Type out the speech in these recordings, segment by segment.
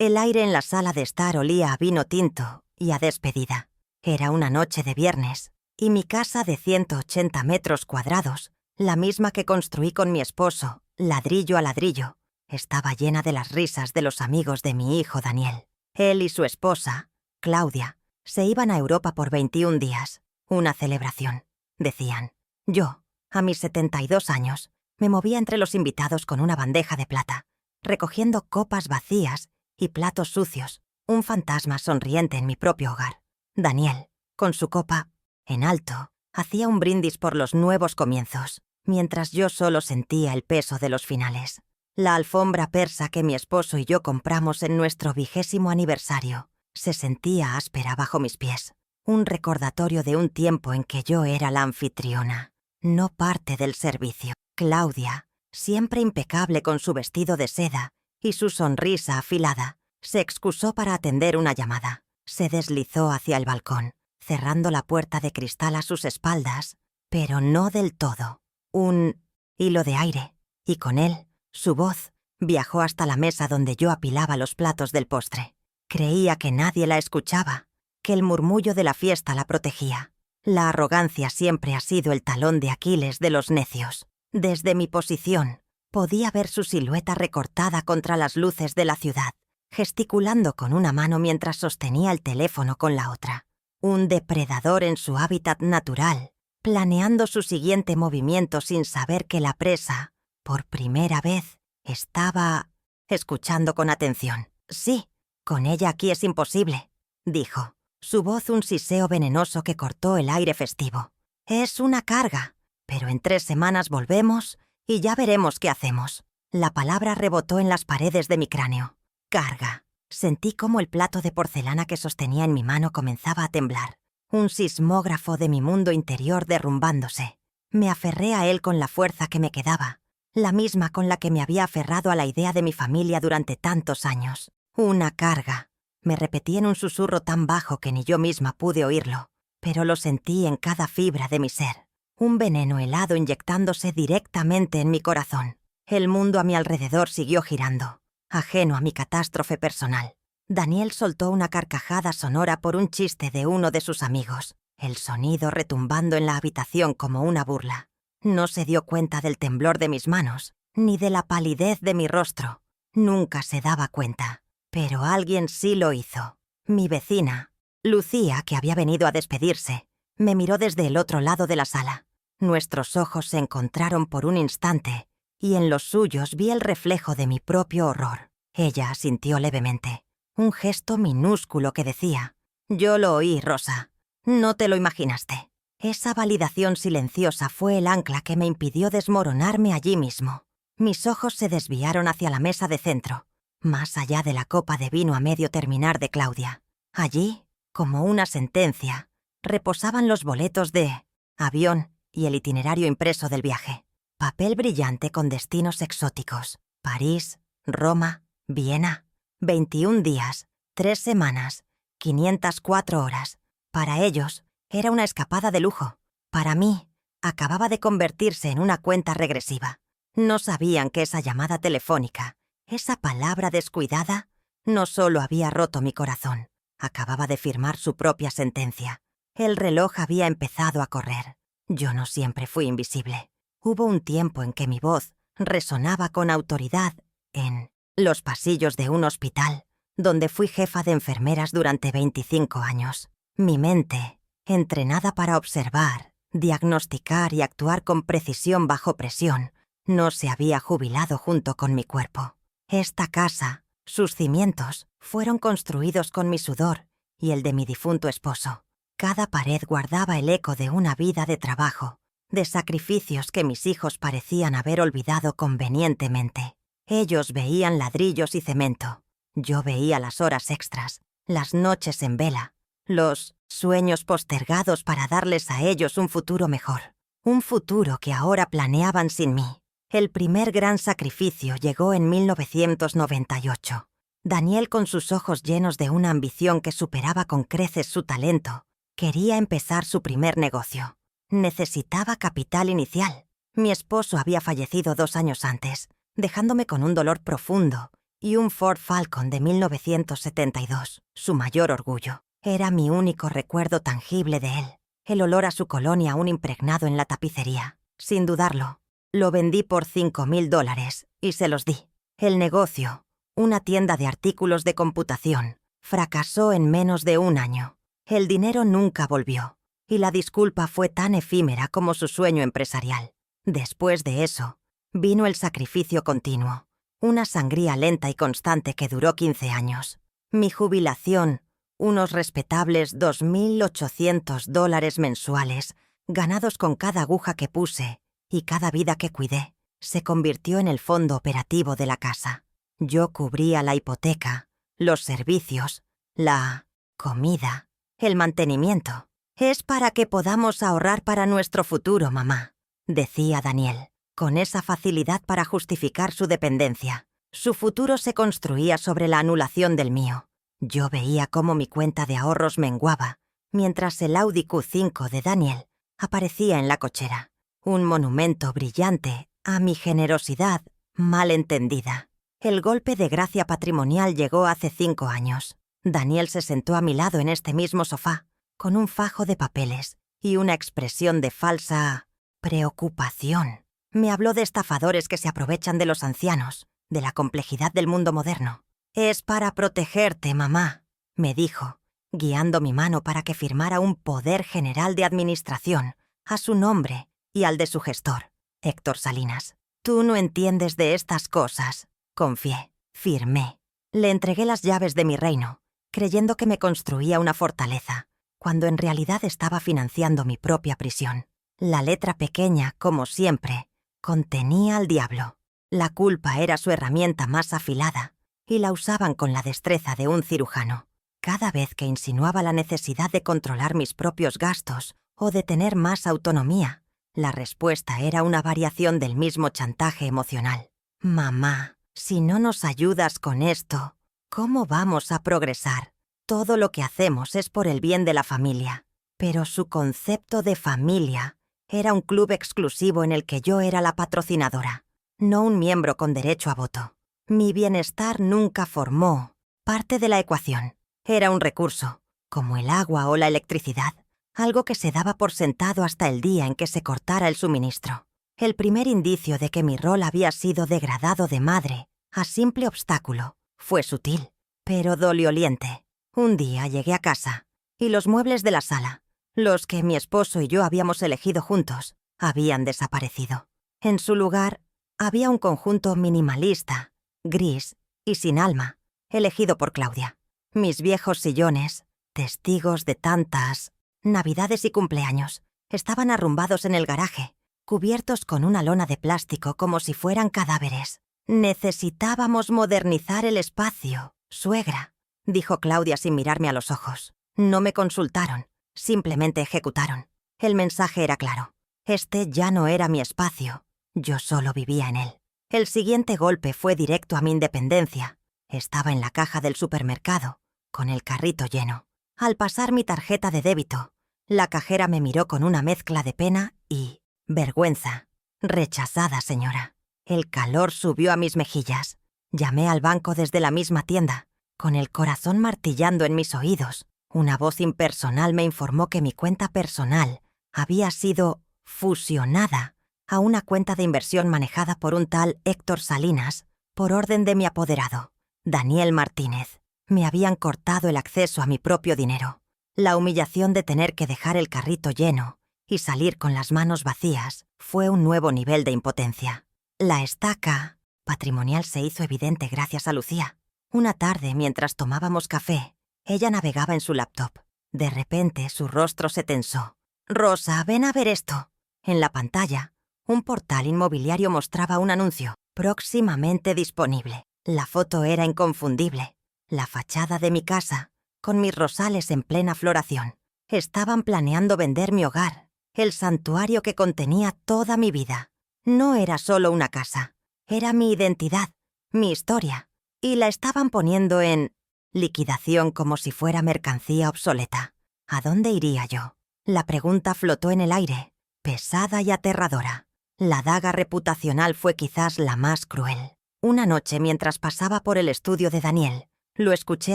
El aire en la sala de estar olía a vino tinto y a despedida. Era una noche de viernes, y mi casa de 180 metros cuadrados, la misma que construí con mi esposo, ladrillo a ladrillo, estaba llena de las risas de los amigos de mi hijo Daniel. Él y su esposa, Claudia, se iban a Europa por 21 días. Una celebración, decían. Yo, a mis 72 años, me movía entre los invitados con una bandeja de plata, recogiendo copas vacías y platos sucios, un fantasma sonriente en mi propio hogar. Daniel, con su copa en alto, hacía un brindis por los nuevos comienzos, mientras yo solo sentía el peso de los finales. La alfombra persa que mi esposo y yo compramos en nuestro 20º aniversario se sentía áspera bajo mis pies, un recordatorio de un tiempo en que yo era la anfitriona, no parte del servicio. Claudia, siempre impecable con su vestido de seda y su sonrisa afilada, se excusó para atender una llamada. Se deslizó hacia el balcón, cerrando la puerta de cristal a sus espaldas, pero no del todo. Un hilo de aire, y con él, su voz, viajó hasta la mesa donde yo apilaba los platos del postre. Creía que nadie la escuchaba, que el murmullo de la fiesta la protegía. La arrogancia siempre ha sido el talón de Aquiles de los necios. Desde mi posición, podía ver su silueta recortada contra las luces de la ciudad, gesticulando con una mano mientras sostenía el teléfono con la otra. Un depredador en su hábitat natural, planeando su siguiente movimiento sin saber que la presa, por primera vez, estaba escuchando con atención. Sí, con ella aquí es imposible, dijo, su voz un siseo venenoso que cortó el aire festivo. Es una carga, pero en 3 semanas volvemos y ya veremos qué hacemos. La palabra rebotó en las paredes de mi cráneo. Carga. Sentí como el plato de porcelana que sostenía en mi mano comenzaba a temblar. Un sismógrafo de mi mundo interior derrumbándose. Me aferré a él con la fuerza que me quedaba, la misma con la que me había aferrado a la idea de mi familia durante tantos años. Una carga. Me repetí en un susurro tan bajo que ni yo misma pude oírlo, pero lo sentí en cada fibra de mi ser. Un veneno helado inyectándose directamente en mi corazón. El mundo a mi alrededor siguió girando, ajeno a mi catástrofe personal. Daniel soltó una carcajada sonora por un chiste de uno de sus amigos, el sonido retumbando en la habitación como una burla. No se dio cuenta del temblor de mis manos, ni de la palidez de mi rostro. Nunca se daba cuenta, pero alguien sí lo hizo. Mi vecina, Lucía, que había venido a despedirse, me miró desde el otro lado de la sala. Nuestros ojos se encontraron por un instante, y en los suyos vi el reflejo de mi propio horror. Ella asintió levemente. Un gesto minúsculo que decía: «Yo lo oí, Rosa. No te lo imaginaste». Esa validación silenciosa fue el ancla que me impidió desmoronarme allí mismo. Mis ojos se desviaron hacia la mesa de centro, más allá de la copa de vino a medio terminar de Claudia. Allí, como una sentencia, reposaban los boletos de avión y el itinerario impreso del viaje. Papel brillante con destinos exóticos. París, Roma, Viena. 21 días, 3 semanas, 504 horas. Para ellos, era una escapada de lujo. Para mí, acababa de convertirse en una cuenta regresiva. No sabían que esa llamada telefónica, esa palabra descuidada, no solo había roto mi corazón, acababa de firmar su propia sentencia. El reloj había empezado a correr. Yo no siempre fui invisible. Hubo un tiempo en que mi voz resonaba con autoridad en los pasillos de un hospital, donde fui jefa de enfermeras durante 25 años. Mi mente, entrenada para observar, diagnosticar y actuar con precisión bajo presión, no se había jubilado junto con mi cuerpo. Esta casa, sus cimientos, fueron construidos con mi sudor y el de mi difunto esposo. Cada pared guardaba el eco de una vida de trabajo, de sacrificios que mis hijos parecían haber olvidado convenientemente. Ellos veían ladrillos y cemento. Yo veía las horas extras, las noches en vela, los sueños postergados para darles a ellos un futuro mejor. Un futuro que ahora planeaban sin mí. El primer gran sacrificio llegó en 1998. Daniel, con sus ojos llenos de una ambición que superaba con creces su talento, quería empezar su primer negocio. Necesitaba capital inicial. Mi esposo había fallecido 2 años antes, dejándome con un dolor profundo y un Ford Falcon de 1972, su mayor orgullo. Era mi único recuerdo tangible de él. El olor a su colonia aún impregnado en la tapicería. Sin dudarlo, lo vendí por $5,000 y se los di. El negocio, una tienda de artículos de computación, fracasó en menos de un año. El dinero nunca volvió, y la disculpa fue tan efímera como su sueño empresarial. Después de eso, vino el sacrificio continuo, una sangría lenta y constante que duró 15 años. Mi jubilación, unos respetables $2,800 mensuales, ganados con cada aguja que puse y cada vida que cuidé, se convirtió en el fondo operativo de la casa. Yo cubría la hipoteca, los servicios, la comida, el mantenimiento. «Es para que podamos ahorrar para nuestro futuro, mamá», decía Daniel, con esa facilidad para justificar su dependencia. Su futuro se construía sobre la anulación del mío. Yo veía cómo mi cuenta de ahorros menguaba, mientras el Audi Q5 de Daniel aparecía en la cochera, un monumento brillante a mi generosidad mal entendida. El golpe de gracia patrimonial llegó hace 5 años. Daniel se sentó a mi lado en este mismo sofá, con un fajo de papeles y una expresión de falsa preocupación. Me habló de estafadores que se aprovechan de los ancianos, de la complejidad del mundo moderno. «Es para protegerte, mamá», me dijo, guiando mi mano para que firmara un poder general de administración a su nombre y al de su gestor, Héctor Salinas. «Tú no entiendes de estas cosas», confié. Firmé. Le entregué las llaves de mi reino, creyendo que me construía una fortaleza, cuando en realidad estaba financiando mi propia prisión. La letra pequeña, como siempre, contenía al diablo. La culpa era su herramienta más afilada, y la usaban con la destreza de un cirujano. Cada vez que insinuaba la necesidad de controlar mis propios gastos o de tener más autonomía, la respuesta era una variación del mismo chantaje emocional. «Mamá, si no nos ayudas con esto, ¿cómo vamos a progresar? Todo lo que hacemos es por el bien de la familia». Pero su concepto de familia era un club exclusivo en el que yo era la patrocinadora, no un miembro con derecho a voto. Mi bienestar nunca formó parte de la ecuación. Era un recurso, como el agua o la electricidad, algo que se daba por sentado hasta el día en que se cortara el suministro. El primer indicio de que mi rol había sido degradado de madre a simple obstáculo fue sutil, pero dolioliente. Un día llegué a casa y los muebles de la sala, los que mi esposo y yo habíamos elegido juntos, habían desaparecido. En su lugar, había un conjunto minimalista, gris y sin alma, elegido por Claudia. Mis viejos sillones, testigos de tantas navidades y cumpleaños, estaban arrumbados en el garaje, cubiertos con una lona de plástico como si fueran cadáveres. «Necesitábamos modernizar el espacio, suegra», dijo Claudia sin mirarme a los ojos. No me consultaron, simplemente ejecutaron. El mensaje era claro. Este ya no era mi espacio, yo solo vivía en él. El siguiente golpe fue directo a mi independencia. Estaba en la caja del supermercado, con el carrito lleno. Al pasar mi tarjeta de débito, la cajera me miró con una mezcla de pena y vergüenza. «Rechazada, señora». El calor subió a mis mejillas. Llamé al banco desde la misma tienda, con el corazón martillando en mis oídos. Una voz impersonal me informó que mi cuenta personal había sido fusionada a una cuenta de inversión manejada por un tal Héctor Salinas, por orden de mi apoderado, Daniel Martínez. Me habían cortado el acceso a mi propio dinero. La humillación de tener que dejar el carrito lleno y salir con las manos vacías fue un nuevo nivel de impotencia. La estaca patrimonial se hizo evidente gracias a Lucía. Una tarde, mientras tomábamos café, ella navegaba en su laptop. De repente, su rostro se tensó. «Rosa, ven a ver esto». En la pantalla, un portal inmobiliario mostraba un anuncio, próximamente disponible. La foto era inconfundible. La fachada de mi casa, con mis rosales en plena floración. Estaban planeando vender mi hogar, el santuario que contenía toda mi vida. No era solo una casa, era mi identidad, mi historia. Y la estaban poniendo en liquidación como si fuera mercancía obsoleta. ¿A dónde iría yo? La pregunta flotó en el aire, pesada y aterradora. La daga reputacional fue quizás la más cruel. Una noche, mientras pasaba por el estudio de Daniel, lo escuché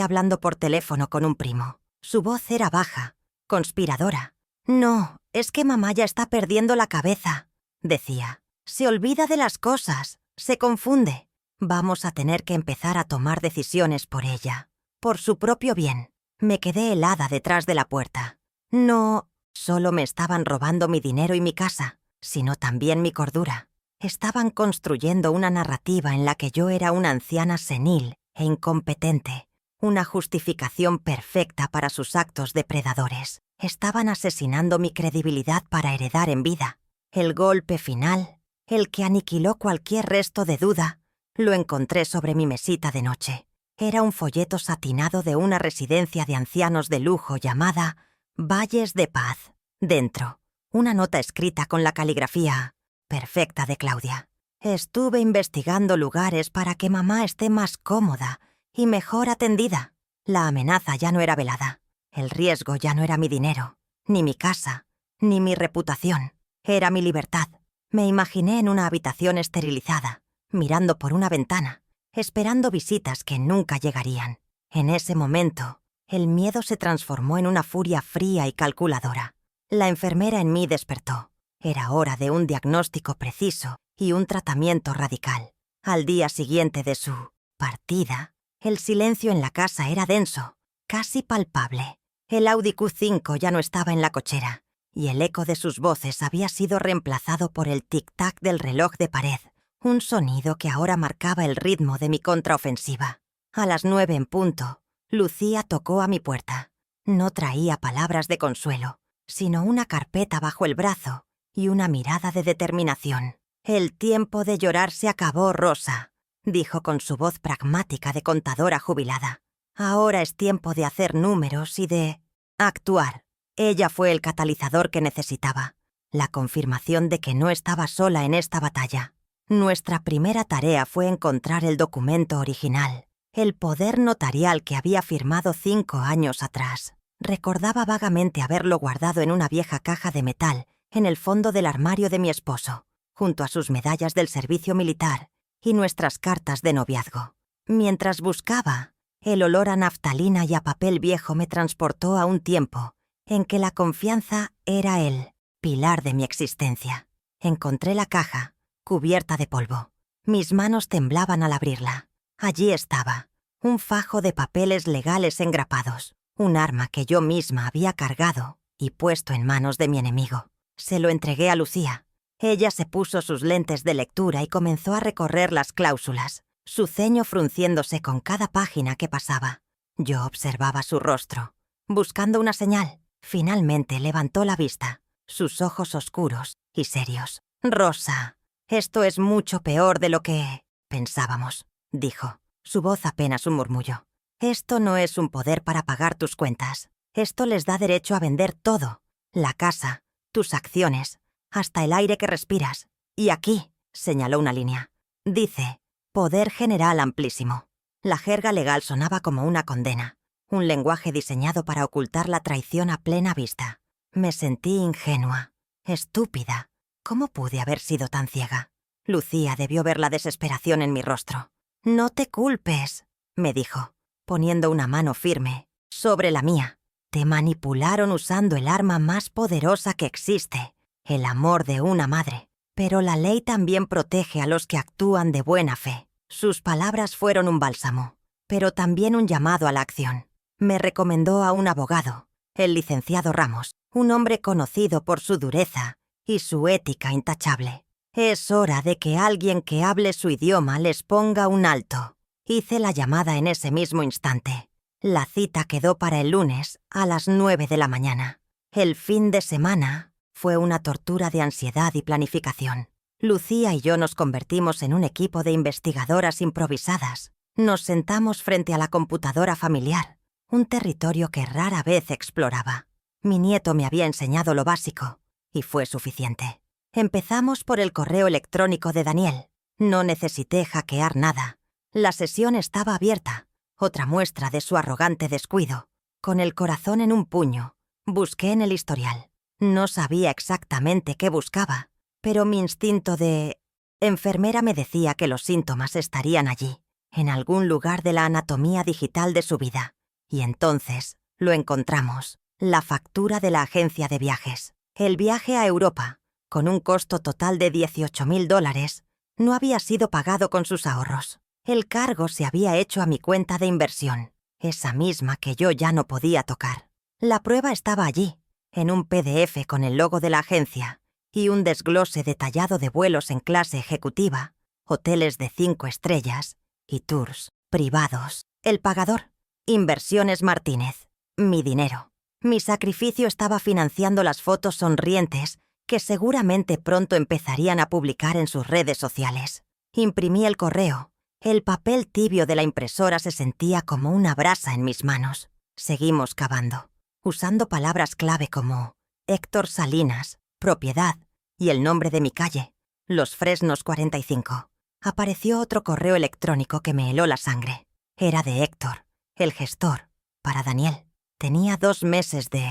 hablando por teléfono con un primo. Su voz era baja, conspiradora. «No, es que mamá ya está perdiendo la cabeza», decía. «Se olvida de las cosas, se confunde. Vamos a tener que empezar a tomar decisiones por ella, por su propio bien». Me quedé helada detrás de la puerta. No solo me estaban robando mi dinero y mi casa, sino también mi cordura. Estaban construyendo una narrativa en la que yo era una anciana senil e incompetente, una justificación perfecta para sus actos depredadores. Estaban asesinando mi credibilidad para heredar en vida. El golpe final, el que aniquiló cualquier resto de duda, lo encontré sobre mi mesita de noche. Era un folleto satinado de una residencia de ancianos de lujo llamada Valles de Paz. Dentro, una nota escrita con la caligrafía perfecta de Claudia. Estuve investigando lugares para que mamá esté más cómoda y mejor atendida. La amenaza ya no era velada. El riesgo ya no era mi dinero, ni mi casa, ni mi reputación. Era mi libertad. Me imaginé en una habitación esterilizada, mirando por una ventana, esperando visitas que nunca llegarían. En ese momento, el miedo se transformó en una furia fría y calculadora. La enfermera en mí despertó. Era hora de un diagnóstico preciso y un tratamiento radical. Al día siguiente de su partida, el silencio en la casa era denso, casi palpable. El Audi Q5 ya no estaba en la cochera, y el eco de sus voces había sido reemplazado por el tic-tac del reloj de pared, un sonido que ahora marcaba el ritmo de mi contraofensiva. A las 9 en punto, Lucía tocó a mi puerta. No traía palabras de consuelo, sino una carpeta bajo el brazo y una mirada de determinación. «El tiempo de llorar se acabó, Rosa», dijo con su voz pragmática de contadora jubilada. «Ahora es tiempo de hacer números y de actuar». Ella fue el catalizador que necesitaba, la confirmación de que no estaba sola en esta batalla. Nuestra primera tarea fue encontrar el documento original, el poder notarial que había firmado 5 años atrás. Recordaba vagamente haberlo guardado en una vieja caja de metal en el fondo del armario de mi esposo, junto a sus medallas del servicio militar y nuestras cartas de noviazgo. Mientras buscaba, el olor a naftalina y a papel viejo me transportó a un tiempo en que la confianza era el pilar de mi existencia. Encontré la caja, cubierta de polvo. Mis manos temblaban al abrirla. Allí estaba, un fajo de papeles legales engrapados, un arma que yo misma había cargado y puesto en manos de mi enemigo. Se lo entregué a Lucía. Ella se puso sus lentes de lectura y comenzó a recorrer las cláusulas, su ceño frunciéndose con cada página que pasaba. Yo observaba su rostro, buscando una señal. Finalmente levantó la vista, sus ojos oscuros y serios. «Rosa, esto es mucho peor de lo que pensábamos», dijo, su voz apenas un murmullo. «Esto no es un poder para pagar tus cuentas. Esto les da derecho a vender todo, la casa, tus acciones, hasta el aire que respiras. Y aquí», señaló una línea, «dice, poder general amplísimo». La jerga legal sonaba como una condena, un lenguaje diseñado para ocultar la traición a plena vista. Me sentí ingenua, estúpida. ¿Cómo pude haber sido tan ciega? Lucía debió ver la desesperación en mi rostro. «No te culpes», me dijo, poniendo una mano firme sobre la mía. «Te manipularon usando el arma más poderosa que existe, el amor de una madre. Pero la ley también protege a los que actúan de buena fe». Sus palabras fueron un bálsamo, pero también un llamado a la acción. Me recomendó a un abogado, el licenciado Ramos, un hombre conocido por su dureza y su ética intachable. «Es hora de que alguien que hable su idioma les ponga un alto». Hice la llamada en ese mismo instante. La cita quedó para el lunes a las 9 de la mañana. El fin de semana fue una tortura de ansiedad y planificación. Lucía y yo nos convertimos en un equipo de investigadoras improvisadas. Nos sentamos frente a la computadora familiar, un territorio que rara vez exploraba. Mi nieto me había enseñado lo básico, y fue suficiente. Empezamos por el correo electrónico de Daniel. No necesité hackear nada. La sesión estaba abierta, otra muestra de su arrogante descuido. Con el corazón en un puño, busqué en el historial. No sabía exactamente qué buscaba, pero mi instinto de enfermera me decía que los síntomas estarían allí, en algún lugar de la anatomía digital de su vida. Y entonces lo encontramos, la factura de la agencia de viajes. El viaje a Europa, con un costo total de $18.000, no había sido pagado con sus ahorros. El cargo se había hecho a mi cuenta de inversión, esa misma que yo ya no podía tocar. La prueba estaba allí, en un PDF con el logo de la agencia y un desglose detallado de vuelos en clase ejecutiva, hoteles de 5 estrellas y tours privados. El pagador, Inversiones Martínez. Mi dinero. Mi sacrificio estaba financiando las fotos sonrientes que seguramente pronto empezarían a publicar en sus redes sociales. Imprimí el correo. El papel tibio de la impresora se sentía como una brasa en mis manos. Seguimos cavando, usando palabras clave como Héctor Salinas, propiedad y el nombre de mi calle, Los Fresnos 45. Apareció otro correo electrónico que me heló la sangre. Era de Héctor, el gestor, para Daniel. Tenía 2 meses de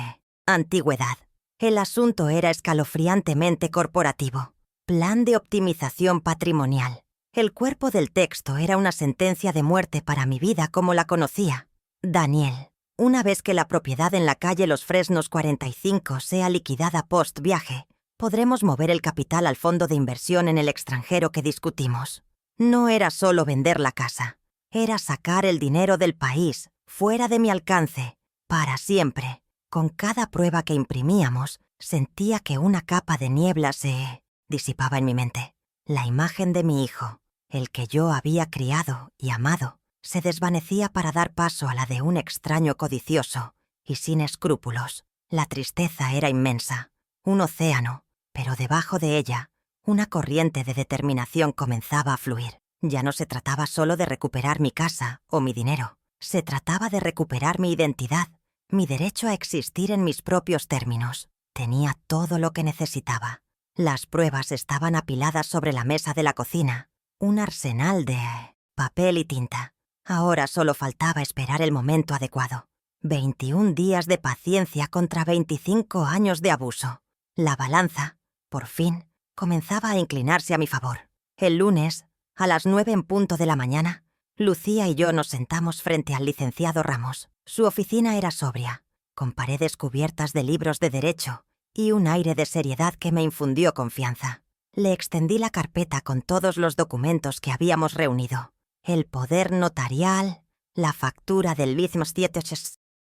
antigüedad. El asunto era escalofriantemente corporativo. Plan de optimización patrimonial. El cuerpo del texto era una sentencia de muerte para mi vida como la conocía. Daniel, una vez que la propiedad en la calle Los Fresnos 45 sea liquidada post-viaje, podremos mover el capital al fondo de inversión en el extranjero que discutimos. No era solo vender la casa, era sacar el dinero del país, fuera de mi alcance, para siempre. Con cada prueba que imprimíamos, sentía que una capa de niebla se disipaba en mi mente. La imagen de mi hijo, el que yo había criado y amado, se desvanecía para dar paso a la de un extraño codicioso y sin escrúpulos. La tristeza era inmensa, un océano, pero debajo de ella, una corriente de determinación comenzaba a fluir. Ya no se trataba solo de recuperar mi casa o mi dinero, se trataba de recuperar mi identidad, mi derecho a existir en mis propios términos. Tenía todo lo que necesitaba. Las pruebas estaban apiladas sobre la mesa de la cocina, un arsenal de papel y tinta. Ahora solo faltaba esperar el momento adecuado. 21 días de paciencia contra 25 años de abuso. La balanza, por fin, comenzaba a inclinarse a mi favor. El lunes, a las 9 en punto de la mañana, Lucía y yo nos sentamos frente al licenciado Ramos. Su oficina era sobria, con paredes cubiertas de libros de derecho y un aire de seriedad que me infundió confianza. Le extendí la carpeta con todos los documentos que habíamos reunido. El poder notarial, la factura del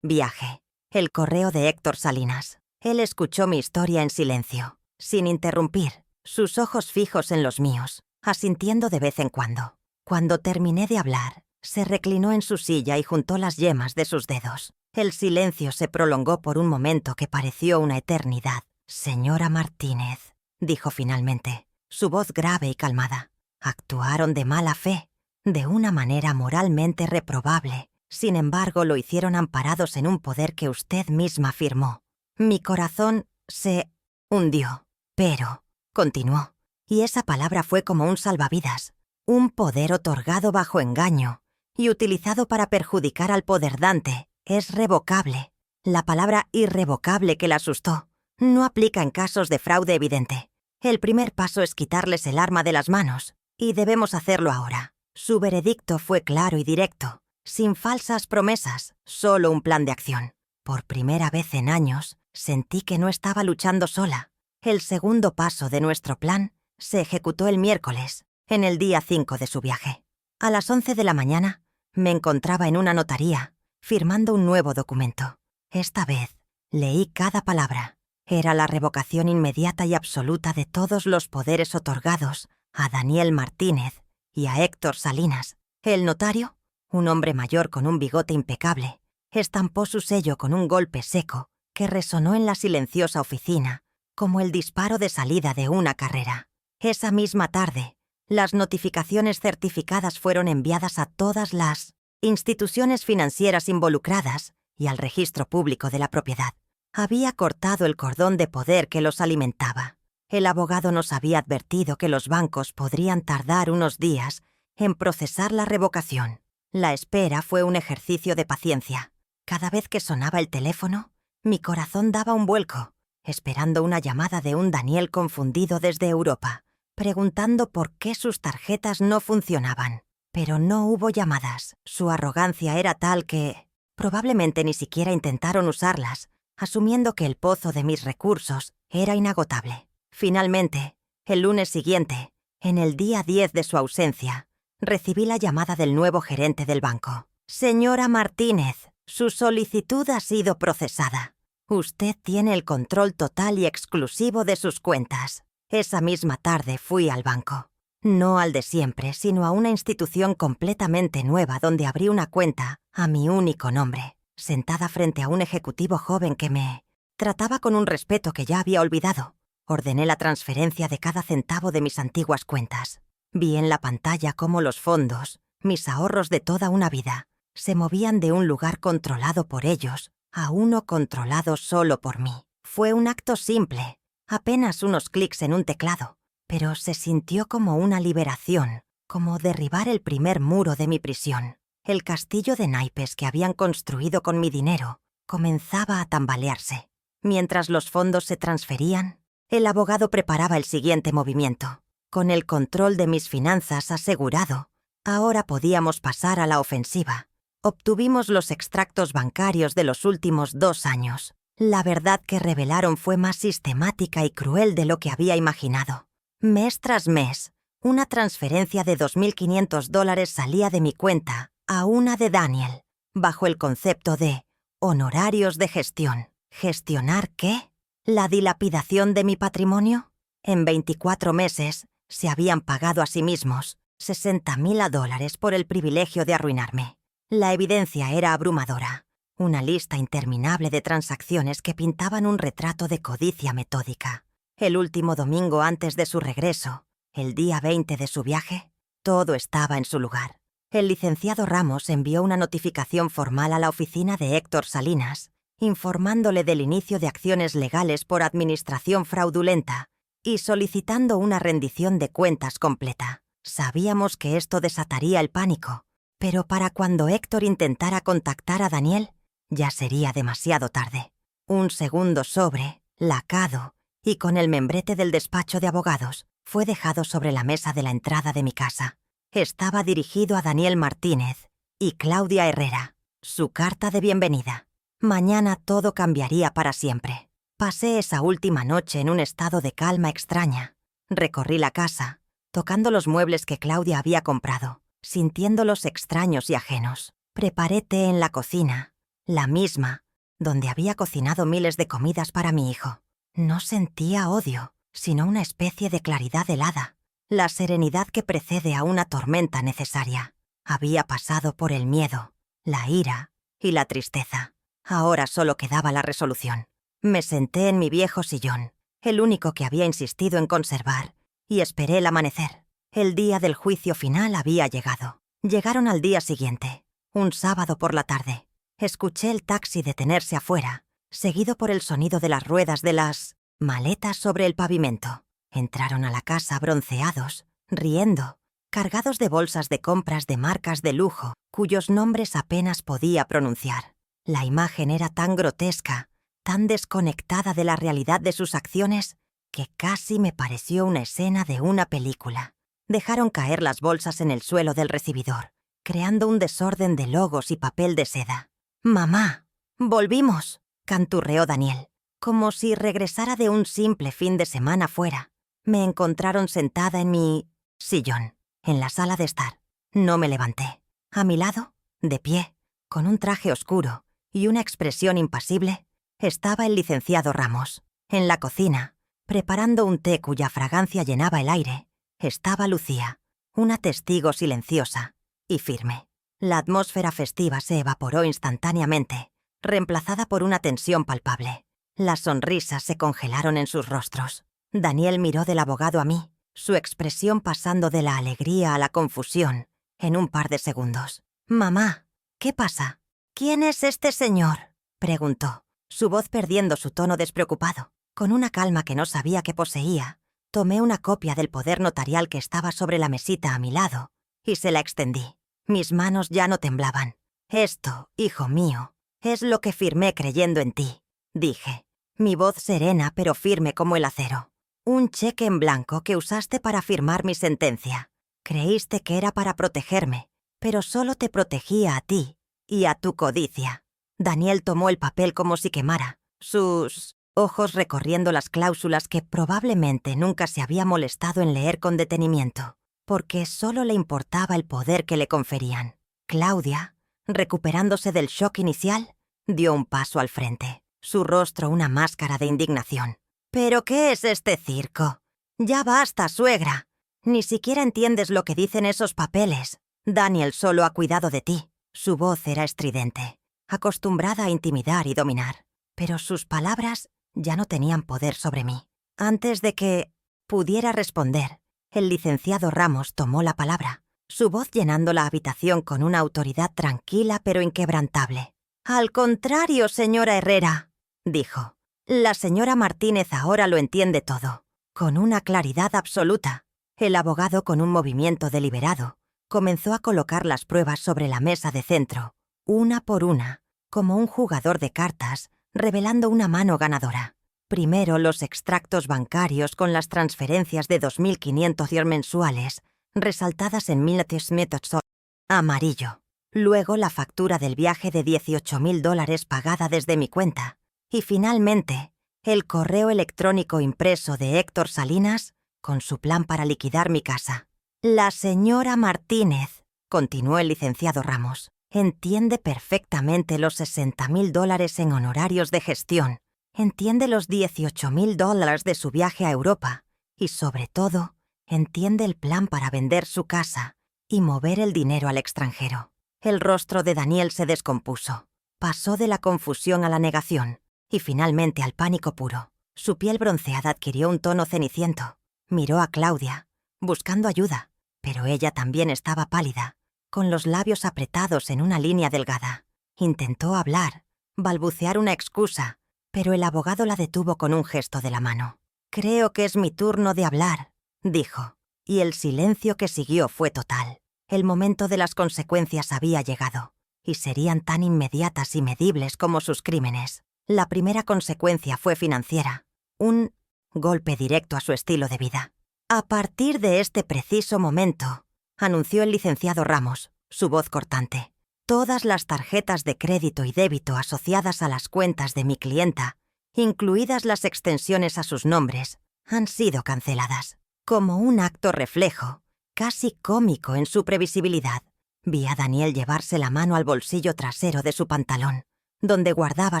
viaje, el correo de Héctor Salinas. Él escuchó mi historia en silencio, sin interrumpir, sus ojos fijos en los míos, asintiendo de vez en cuando. Cuando terminé de hablar, se reclinó en su silla y juntó las yemas de sus dedos. El silencio se prolongó por un momento que pareció una eternidad. «Señora Martínez», dijo finalmente, su voz grave y calmada. «Actuaron de mala fe, de una manera moralmente reprobable. Sin embargo, lo hicieron amparados en un poder que usted misma firmó. Mi corazón se hundió. Pero», continuó, y esa palabra fue como un salvavidas, un poder otorgado bajo engaño y utilizado para perjudicar al poderdante es revocable. La palabra irrevocable que la asustó no aplica en casos de fraude evidente. El primer paso es quitarles el arma de las manos, y debemos hacerlo ahora. Su veredicto fue claro y directo, sin falsas promesas, solo un plan de acción. Por primera vez en años, sentí que no estaba luchando sola. El segundo paso de nuestro plan se ejecutó el miércoles, en el día 5 de su viaje. A las 11 de la mañana, me encontraba en una notaría, firmando un nuevo documento. Esta vez, leí cada palabra. Era la revocación inmediata y absoluta de todos los poderes otorgados a Daniel Martínez y a Héctor Salinas. El notario, un hombre mayor con un bigote impecable, estampó su sello con un golpe seco que resonó en la silenciosa oficina, como el disparo de salida de una carrera. Esa misma tarde, las notificaciones certificadas fueron enviadas a todas las instituciones financieras involucradas y al registro público de la propiedad. Había cortado el cordón de poder que los alimentaba. El abogado nos había advertido que los bancos podrían tardar unos días en procesar la revocación. La espera fue un ejercicio de paciencia. Cada vez que sonaba el teléfono, mi corazón daba un vuelco, esperando una llamada de un Daniel confundido desde Europa. preguntando por qué sus tarjetas no funcionaban. Pero no hubo llamadas. Su arrogancia era tal que probablemente ni siquiera intentaron usarlas, asumiendo que el pozo de mis recursos era inagotable. Finalmente, el lunes siguiente, en el día 10 de su ausencia, recibí la llamada del nuevo gerente del banco. Señora Martínez, su solicitud ha sido procesada. Usted tiene el control total y exclusivo de sus cuentas. Esa misma tarde fui al banco. No al de siempre, sino a una institución completamente nueva donde abrí una cuenta a mi único nombre, sentada frente a un ejecutivo joven que me trataba con un respeto que ya había olvidado. Ordené la transferencia de cada centavo de mis antiguas cuentas. Vi en la pantalla cómo los fondos, mis ahorros de toda una vida, se movían de un lugar controlado por ellos a uno controlado solo por mí. Fue un acto simple, apenas unos clics en un teclado, pero se sintió como una liberación, como derribar el primer muro de mi prisión. El castillo de naipes que habían construido con mi dinero comenzaba a tambalearse. Mientras los fondos se transferían, el abogado preparaba el siguiente movimiento. Con el control de mis finanzas asegurado, ahora podíamos pasar a la ofensiva. Obtuvimos los extractos bancarios de los últimos 2 años. La verdad que revelaron fue más sistemática y cruel de lo que había imaginado. Mes tras mes, una transferencia de $2.500 salía de mi cuenta a una de Daniel, bajo el concepto de honorarios de gestión. ¿Gestionar qué? ¿La dilapidación de mi patrimonio? En 24 meses se habían pagado a sí mismos $60.000 por el privilegio de arruinarme. La evidencia era abrumadora. Una lista interminable de transacciones que pintaban un retrato de codicia metódica. El último domingo antes de su regreso, el día 20 de su viaje, todo estaba en su lugar. El licenciado Ramos envió una notificación formal a la oficina de Héctor Salinas, informándole del inicio de acciones legales por administración fraudulenta y solicitando una rendición de cuentas completa. Sabíamos que esto desataría el pánico, pero para cuando Héctor intentara contactar a Daniel, ya sería demasiado tarde. Un segundo sobre, lacado y con el membrete del despacho de abogados, fue dejado sobre la mesa de la entrada de mi casa. Estaba dirigido a Daniel Martínez y Claudia Herrera, su carta de bienvenida. Mañana todo cambiaría para siempre. Pasé esa última noche en un estado de calma extraña. Recorrí la casa, tocando los muebles que Claudia había comprado, sintiéndolos extraños y ajenos. Preparé té en la cocina, la misma, donde había cocinado miles de comidas para mi hijo. No sentía odio, sino una especie de claridad helada, la serenidad que precede a una tormenta necesaria. Había pasado por el miedo, la ira y la tristeza. Ahora solo quedaba la resolución. Me senté en mi viejo sillón, el único que había insistido en conservar, y esperé el amanecer. El día del juicio final había llegado. Llegaron al día siguiente, un sábado por la tarde. Escuché el taxi detenerse afuera, seguido por el sonido de las ruedas de las maletas sobre el pavimento. Entraron a la casa bronceados, riendo, cargados de bolsas de compras de marcas de lujo, cuyos nombres apenas podía pronunciar. La imagen era tan grotesca, tan desconectada de la realidad de sus acciones, que casi me pareció una escena de una película. Dejaron caer las bolsas en el suelo del recibidor, creando un desorden de logos y papel de seda. «Mamá, volvimos», canturreó Daniel, como si regresara de un simple fin de semana fuera. Me encontraron sentada en mi sillón, en la sala de estar. No me levanté. A mi lado, de pie, con un traje oscuro y una expresión impasible, estaba el licenciado Ramos. En la cocina, preparando un té cuya fragancia llenaba el aire, estaba Lucía, una testigo silenciosa y firme. La atmósfera festiva se evaporó instantáneamente, reemplazada por una tensión palpable. Las sonrisas se congelaron en sus rostros. Daniel miró del abogado a mí, su expresión pasando de la alegría a la confusión en un par de segundos. «Mamá, ¿qué pasa?» «¿Quién es este señor?», preguntó, su voz perdiendo su tono despreocupado. Con una calma que no sabía que poseía, tomé una copia del poder notarial que estaba sobre la mesita a mi lado y se la extendí. Mis manos ya no temblaban. «Esto, hijo mío, es lo que firmé creyendo en ti», dije, mi voz serena pero firme como el acero. Un cheque en blanco que usaste para firmar mi sentencia. Creíste que era para protegerme, pero solo te protegía a ti y a tu codicia. Daniel tomó el papel como si quemara, sus ojos recorriendo las cláusulas que probablemente nunca se había molestado en leer con detenimiento, porque solo le importaba el poder que le conferían. Claudia, recuperándose del shock inicial, dio un paso al frente, su rostro una máscara de indignación. ¿Pero qué es este circo? Ya basta, suegra. Ni siquiera entiendes lo que dicen esos papeles. Daniel solo ha cuidado de ti. Su voz era estridente, acostumbrada a intimidar y dominar, pero sus palabras ya no tenían poder sobre mí. Antes de que pudiera responder, el licenciado Ramos tomó la palabra, su voz llenando la habitación con una autoridad tranquila pero inquebrantable. «Al contrario, señora Herrera», dijo. «La señora Martínez ahora lo entiende todo, con una claridad absoluta». El abogado, con un movimiento deliberado, comenzó a colocar las pruebas sobre la mesa de centro, una por una, como un jugador de cartas, revelando una mano ganadora. Primero los extractos bancarios con las transferencias de 2.500 € mensuales, resaltadas en $1,000 amarillo. Luego la factura del viaje de $18.000 pagada desde mi cuenta. Y finalmente, el correo electrónico impreso de Héctor Salinas con su plan para liquidar mi casa. «La señora Martínez», continuó el licenciado Ramos, «entiende perfectamente los $60.000 en honorarios de gestión, entiende los $18.000 de su viaje a Europa y, sobre todo, entiende el plan para vender su casa y mover el dinero al extranjero». El rostro de Daniel se descompuso. Pasó de la confusión a la negación y finalmente al pánico puro. Su piel bronceada adquirió un tono ceniciento. Miró a Claudia, buscando ayuda, pero ella también estaba pálida, con los labios apretados en una línea delgada. Intentó hablar, balbucear una excusa, pero el abogado la detuvo con un gesto de la mano. «Creo que es mi turno de hablar», dijo, y el silencio que siguió fue total. El momento de las consecuencias había llegado, y serían tan inmediatas y medibles como sus crímenes. La primera consecuencia fue financiera, un golpe directo a su estilo de vida. «A partir de este preciso momento», anunció el licenciado Ramos, su voz cortante, «todas las tarjetas de crédito y débito asociadas a las cuentas de mi clienta, incluidas las extensiones a sus nombres, han sido canceladas». Como un acto reflejo, casi cómico en su previsibilidad, vi a Daniel llevarse la mano al bolsillo trasero de su pantalón, donde guardaba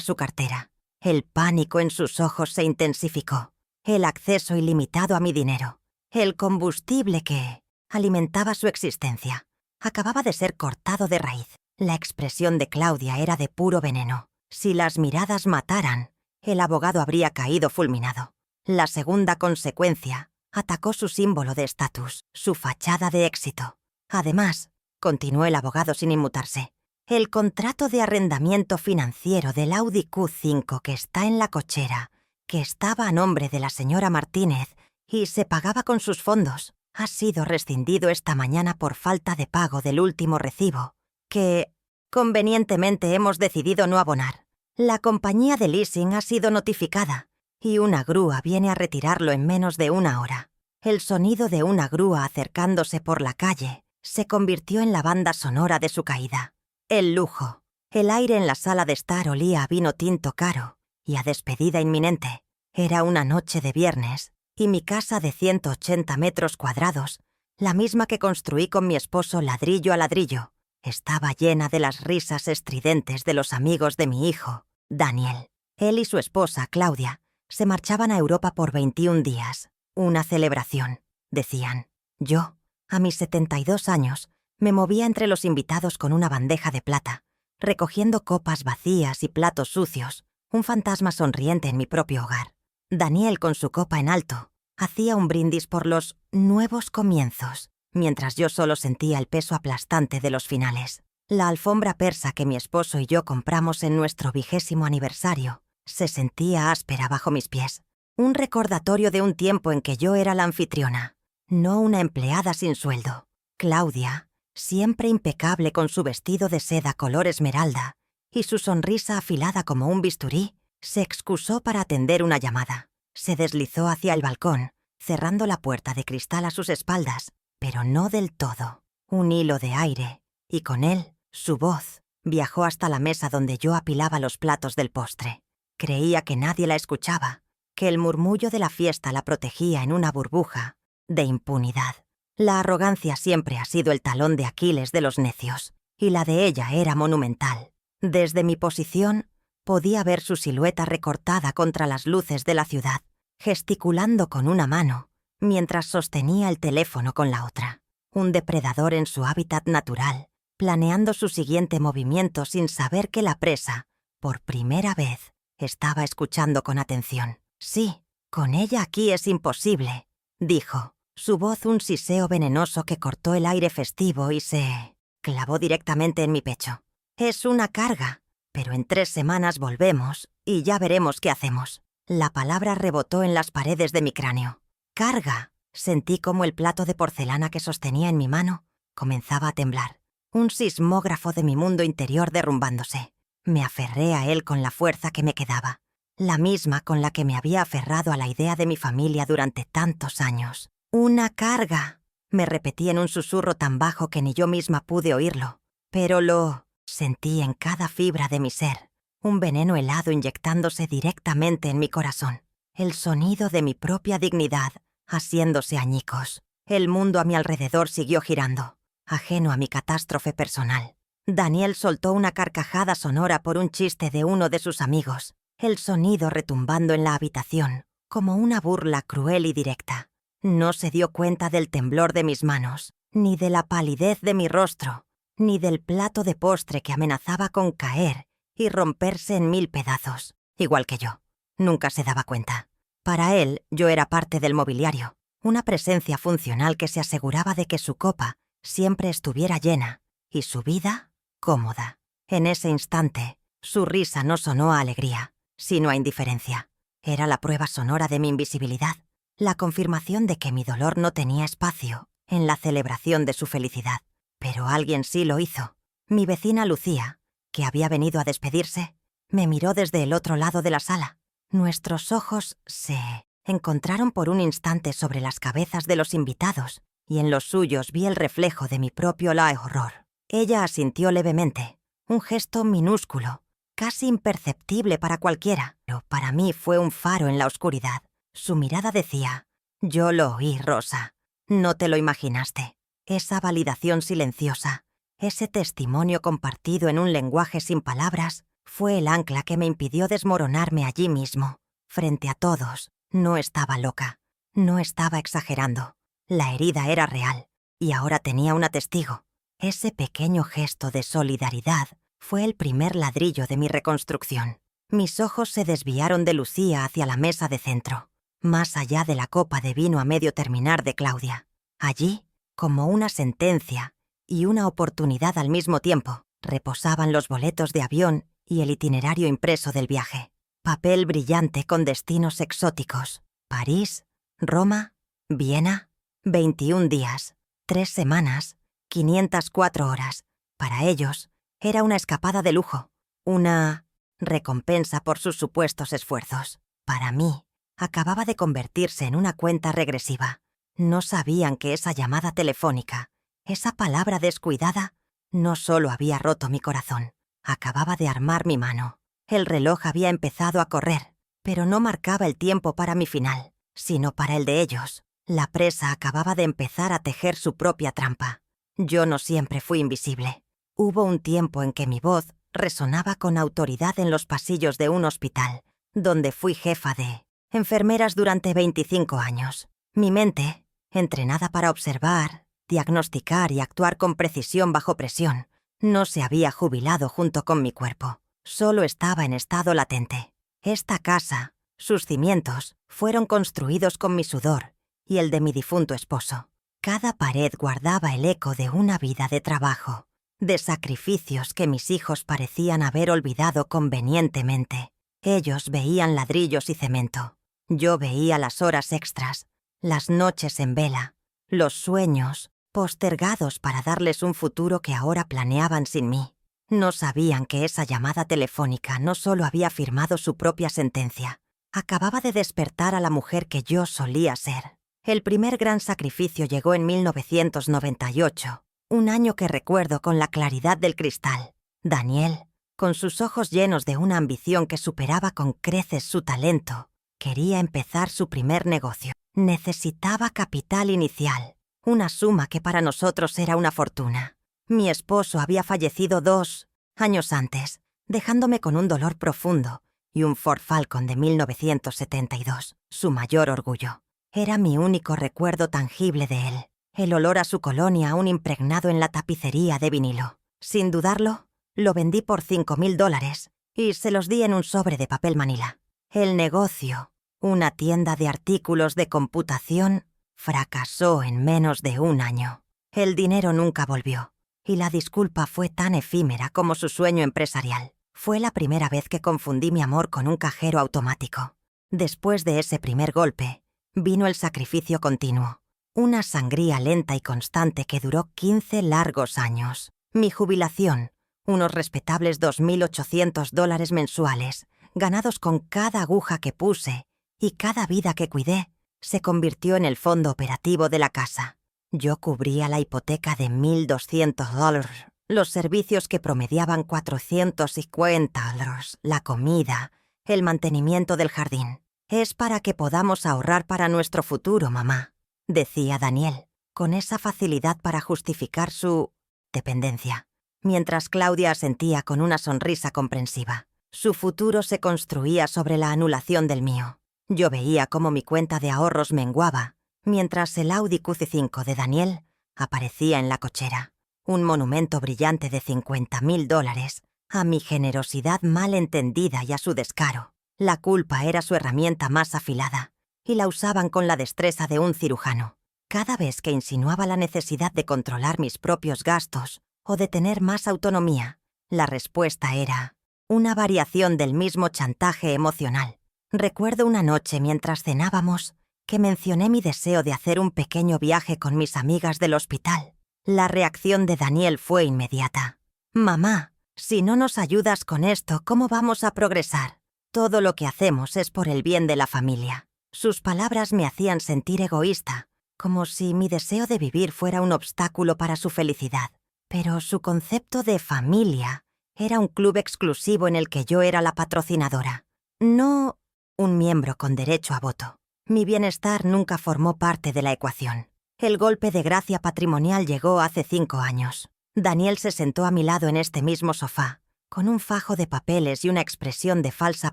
su cartera. El pánico en sus ojos se intensificó. El acceso ilimitado a mi dinero, el combustible que alimentaba su existencia, acababa de ser cortado de raíz. La expresión de Claudia era de puro veneno. Si las miradas mataran, el abogado habría caído fulminado. La segunda consecuencia atacó su símbolo de estatus, su fachada de éxito. Además, continuó el abogado sin inmutarse, el contrato de arrendamiento financiero del Audi Q5 que está en la cochera, que estaba a nombre de la señora Martínez y se pagaba con sus fondos, ha sido rescindido esta mañana por falta de pago del último recibo, que convenientemente hemos decidido no abonar. La compañía de leasing ha sido notificada y una grúa viene a retirarlo en menos de una hora. El sonido de una grúa acercándose por la calle se convirtió en la banda sonora de su caída. El lujo, el aire en la sala de estar olía a vino tinto caro y a despedida inminente. Era una noche de viernes y mi casa de 180 metros cuadrados, la misma que construí con mi esposo ladrillo a ladrillo, estaba llena de las risas estridentes de los amigos de mi hijo, Daniel. Él y su esposa, Claudia, se marchaban a Europa por 21 días. Una celebración, decían. Yo, a mis 72 años, me movía entre los invitados con una bandeja de plata, recogiendo copas vacías y platos sucios, un fantasma sonriente en mi propio hogar. Daniel, con su copa en alto, hacía un brindis por los nuevos comienzos, mientras yo solo sentía el peso aplastante de los finales. La alfombra persa que mi esposo y yo compramos en nuestro 20º aniversario se sentía áspera bajo mis pies. Un recordatorio de un tiempo en que yo era la anfitriona, no una empleada sin sueldo. Claudia, siempre impecable con su vestido de seda color esmeralda y su sonrisa afilada como un bisturí, se excusó para atender una llamada. Se deslizó hacia el balcón, cerrando la puerta de cristal a sus espaldas, pero no del todo. Un hilo de aire, y con él, su voz, viajó hasta la mesa donde yo apilaba los platos del postre. Creía que nadie la escuchaba, que el murmullo de la fiesta la protegía en una burbuja de impunidad. La arrogancia siempre ha sido el talón de Aquiles de los necios, y la de ella era monumental. Desde mi posición, podía ver su silueta recortada contra las luces de la ciudad, gesticulando con una mano, mientras sostenía el teléfono con la otra. Un depredador en su hábitat natural, planeando su siguiente movimiento sin saber que la presa, por primera vez, estaba escuchando con atención. «Sí, con ella aquí es imposible», dijo, su voz un siseo venenoso que cortó el aire festivo y se clavó directamente en mi pecho. «Es una carga, pero en 3 semanas volvemos y ya veremos qué hacemos». La palabra rebotó en las paredes de mi cráneo. «Carga». Sentí como el plato de porcelana que sostenía en mi mano comenzaba a temblar. Un sismógrafo de mi mundo interior derrumbándose. Me aferré a él con la fuerza que me quedaba, la misma con la que me había aferrado a la idea de mi familia durante tantos años. «Una carga», me repetí en un susurro tan bajo que ni yo misma pude oírlo, pero lo sentí en cada fibra de mi ser, un veneno helado inyectándose directamente en mi corazón. El sonido de mi propia dignidad haciéndose añicos. El mundo a mi alrededor siguió girando, ajeno a mi catástrofe personal. Daniel soltó una carcajada sonora por un chiste de uno de sus amigos, el sonido retumbando en la habitación, como una burla cruel y directa. No se dio cuenta del temblor de mis manos, ni de la palidez de mi rostro, ni del plato de postre que amenazaba con caer y romperse en 1000 pedazos, igual que yo. Nunca se daba cuenta. Para él, yo era parte del mobiliario, una presencia funcional que se aseguraba de que su copa siempre estuviera llena y su vida cómoda. En ese instante, su risa no sonó a alegría, sino a indiferencia. Era la prueba sonora de mi invisibilidad, la confirmación de que mi dolor no tenía espacio en la celebración de su felicidad. Pero alguien sí lo hizo. Mi vecina Lucía, que había venido a despedirse, me miró desde el otro lado de la sala. Nuestros ojos se encontraron por un instante sobre las cabezas de los invitados, y en los suyos vi el reflejo de mi propio horror. Ella asintió levemente, un gesto minúsculo, casi imperceptible para cualquiera, pero para mí fue un faro en la oscuridad. Su mirada decía: «Yo lo oí, Rosa. No te lo imaginaste». Esa validación silenciosa, ese testimonio compartido en un lenguaje sin palabras, fue el ancla que me impidió desmoronarme allí mismo, frente a todos. No estaba loca, no estaba exagerando. La herida era real, y ahora tenía una testigo. Ese pequeño gesto de solidaridad fue el primer ladrillo de mi reconstrucción. Mis ojos se desviaron de Lucía hacia la mesa de centro, más allá de la copa de vino a medio terminar de Claudia. Allí, como una sentencia y una oportunidad al mismo tiempo, reposaban los boletos de avión y el itinerario impreso del viaje. Papel brillante con destinos exóticos. París, Roma, Viena. 21 días, 3 semanas, 504 horas. Para ellos, era una escapada de lujo, una recompensa por sus supuestos esfuerzos. Para mí, acababa de convertirse en una cuenta regresiva. No sabían que esa llamada telefónica, esa palabra descuidada, no solo había roto mi corazón, acababa de armar mi mano. El reloj había empezado a correr, pero no marcaba el tiempo para mi final, sino para el de ellos. La presa acababa de empezar a tejer su propia trampa. Yo no siempre fui invisible. Hubo un tiempo en que mi voz resonaba con autoridad en los pasillos de un hospital, donde fui jefa de enfermeras durante 25 años. Mi mente, entrenada para observar, diagnosticar y actuar con precisión bajo presión, no se había jubilado junto con mi cuerpo. Solo estaba en estado latente. Esta casa, sus cimientos, fueron construidos con mi sudor y el de mi difunto esposo. Cada pared guardaba el eco de una vida de trabajo, de sacrificios que mis hijos parecían haber olvidado convenientemente. Ellos veían ladrillos y cemento. Yo veía las horas extras, las noches en vela, los sueños postergados para darles un futuro que ahora planeaban sin mí. No sabían que esa llamada telefónica no solo había firmado su propia sentencia, Acababa de despertar a la mujer que yo solía ser. El primer gran sacrificio llegó en 1998, un año que recuerdo con la claridad del cristal. Daniel, con sus ojos llenos de una ambición que superaba con creces su talento, quería empezar su primer negocio. Necesitaba capital inicial, una suma que para nosotros era una fortuna. Mi esposo había fallecido 2 años antes, dejándome con un dolor profundo y un Ford Falcon de 1972, su mayor orgullo. Era mi único recuerdo tangible de él, el olor a su colonia aún impregnado en la tapicería de vinilo. Sin dudarlo, lo vendí por $5,000 y se los di en un sobre de papel manila. El negocio, una tienda de artículos de computación, fracasó en menos de un año. El dinero nunca volvió, y la disculpa fue tan efímera como su sueño empresarial. Fue la primera vez que confundí mi amor con un cajero automático. Después de ese primer golpe, vino el sacrificio continuo, una sangría lenta y constante que duró 15 largos años. Mi jubilación, unos respetables $2,800 mensuales, ganados con cada aguja que puse y cada vida que cuidé, se convirtió en el fondo operativo de la casa. Yo cubría la hipoteca de $1,200, los servicios que promediaban $450, la comida, el mantenimiento del jardín. «Es para que podamos ahorrar para nuestro futuro, mamá», decía Daniel, con esa facilidad para justificar su dependencia, mientras Claudia asentía con una sonrisa comprensiva. Su futuro se construía sobre la anulación del mío. Yo veía cómo mi cuenta de ahorros menguaba, mientras el Audi Q5 de Daniel aparecía en la cochera, un monumento brillante de $50,000 a mi generosidad mal entendida y a su descaro. La culpa era su herramienta más afilada, y la usaban con la destreza de un cirujano. Cada vez que insinuaba la necesidad de controlar mis propios gastos o de tener más autonomía, la respuesta era una variación del mismo chantaje emocional. Recuerdo una noche mientras cenábamos que mencioné mi deseo de hacer un pequeño viaje con mis amigas del hospital. La reacción de Daniel fue inmediata. «Mamá, si no nos ayudas con esto, ¿cómo vamos a progresar? Todo lo que hacemos es por el bien de la familia». Sus palabras me hacían sentir egoísta, como si mi deseo de vivir fuera un obstáculo para su felicidad. Pero su concepto de familia era un club exclusivo en el que yo era la patrocinadora, no un miembro con derecho a voto. Mi bienestar nunca formó parte de la ecuación. El golpe de gracia patrimonial llegó hace 5 años. Daniel se sentó a mi lado en este mismo sofá, con un fajo de papeles y una expresión de falsa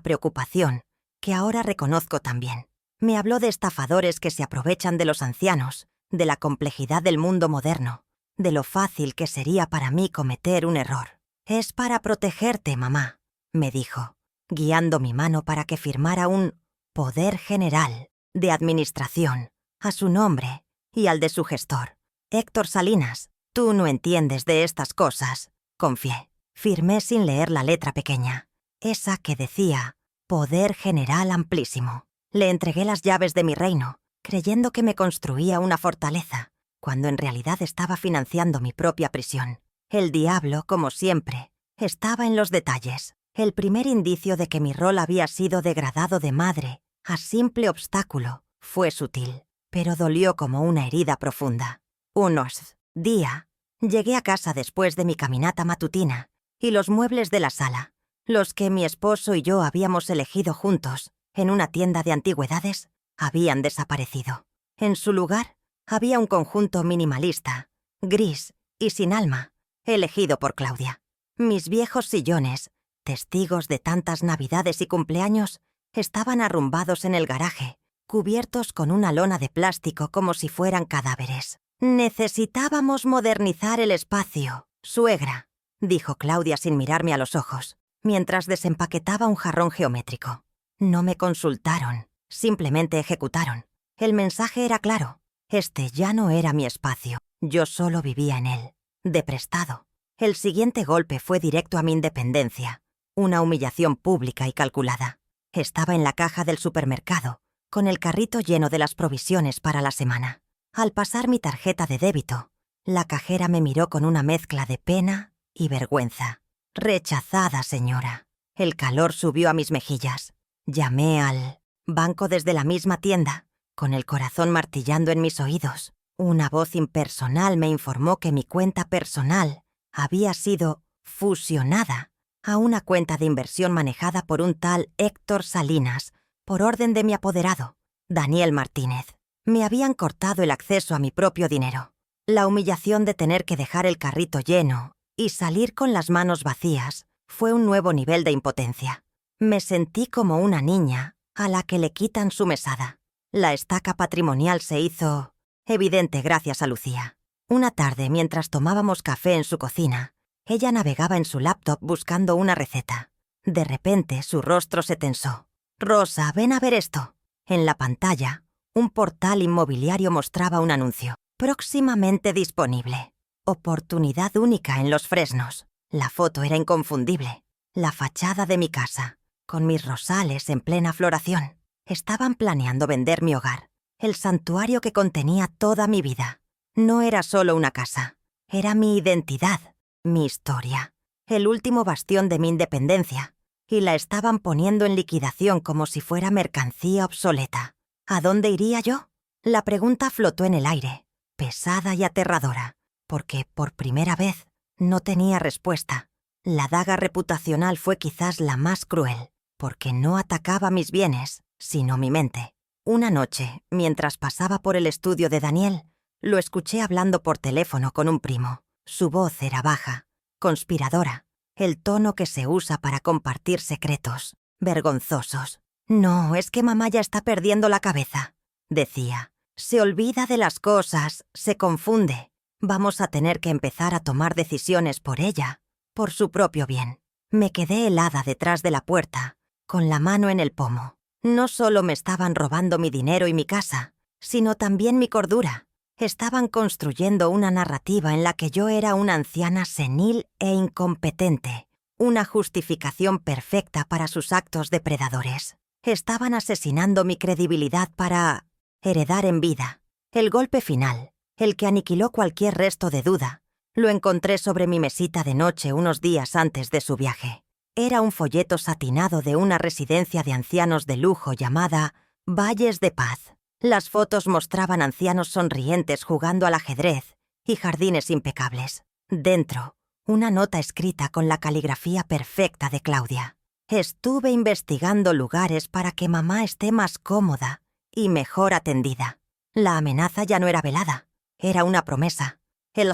preocupación, que ahora reconozco también. Me habló de estafadores que se aprovechan de los ancianos, de la complejidad del mundo moderno, de lo fácil que sería para mí cometer un error. «Es para protegerte, mamá», me dijo, guiando mi mano para que firmara un poder general de administración a su nombre y al de su gestor. «Héctor Salinas, tú no entiendes de estas cosas», confié. Firmé sin leer la letra pequeña, esa que decía «Poder General Amplísimo». Le entregué las llaves de mi reino, creyendo que me construía una fortaleza, cuando en realidad estaba financiando mi propia prisión. El diablo, como siempre, estaba en los detalles. El primer indicio de que mi rol había sido degradado de madre a simple obstáculo fue sutil, pero dolió como una herida profunda. Unos días llegué a casa después de mi caminata matutina, y los muebles de la sala, los que mi esposo y yo habíamos elegido juntos en una tienda de antigüedades, habían desaparecido. En su lugar había un conjunto minimalista, gris y sin alma, elegido por Claudia. Mis viejos sillones, testigos de tantas navidades y cumpleaños, estaban arrumbados en el garaje, cubiertos con una lona de plástico como si fueran cadáveres. «Necesitábamos modernizar el espacio, suegra», dijo Claudia sin mirarme a los ojos, mientras desempaquetaba un jarrón geométrico. No me consultaron, simplemente ejecutaron. El mensaje era claro. Este ya no era mi espacio. Yo solo vivía en él, de prestado. El siguiente golpe fue directo a mi independencia, una humillación pública y calculada. Estaba en la caja del supermercado, con el carrito lleno de las provisiones para la semana. Al pasar mi tarjeta de débito, la cajera me miró con una mezcla de pena y vergüenza. «Rechazada, señora». El calor subió a mis mejillas. Llamé al banco desde la misma tienda, con el corazón martillando en mis oídos. Una voz impersonal me informó que mi cuenta personal había sido fusionada a una cuenta de inversión manejada por un tal Héctor Salinas, por orden de mi apoderado, Daniel Martínez. Me habían cortado el acceso a mi propio dinero. La humillación de tener que dejar el carrito lleno y salir con las manos vacías fue un nuevo nivel de impotencia. Me sentí como una niña a la que le quitan su mesada. La estaca patrimonial se hizo evidente gracias a Lucía. Una tarde, mientras tomábamos café en su cocina, ella navegaba en su laptop buscando una receta. De repente, su rostro se tensó. «Rosa, ven a ver esto». En la pantalla, un portal inmobiliario mostraba un anuncio. «Próximamente disponible. Oportunidad única en Los Fresnos». La foto era inconfundible. La fachada de mi casa, con mis rosales en plena floración. Estaban planeando vender mi hogar, el santuario que contenía toda mi vida. No era solo una casa, era mi identidad, mi historia, el último bastión de mi independencia, y la estaban poniendo en liquidación como si fuera mercancía obsoleta. ¿A dónde iría yo? La pregunta flotó en el aire, pesada y aterradora, porque por primera vez no tenía respuesta. La daga reputacional fue quizás la más cruel, porque no atacaba mis bienes, sino mi mente. Una noche, mientras pasaba por el estudio de Daniel, lo escuché hablando por teléfono con un primo. Su voz era baja, conspiradora, el tono que se usa para compartir secretos, vergonzosos. «No, es que mamá ya está perdiendo la cabeza», decía. «Se olvida de las cosas, se confunde. Vamos a tener que empezar a tomar decisiones por ella, por su propio bien». Me quedé helada detrás de la puerta, con la mano en el pomo. No solo me estaban robando mi dinero y mi casa, sino también mi cordura. Estaban construyendo una narrativa en la que yo era una anciana senil e incompetente, una justificación perfecta para sus actos depredadores. Estaban asesinando mi credibilidad para heredar en vida. El golpe final, el que aniquiló cualquier resto de duda, lo encontré sobre mi mesita de noche unos días antes de su viaje. Era un folleto satinado de una residencia de ancianos de lujo llamada Valles de Paz. Las fotos mostraban ancianos sonrientes jugando al ajedrez y jardines impecables. Dentro, una nota escrita con la caligrafía perfecta de Claudia. «Estuve investigando lugares para que mamá esté más cómoda y mejor atendida». La amenaza ya no era velada, era una promesa. El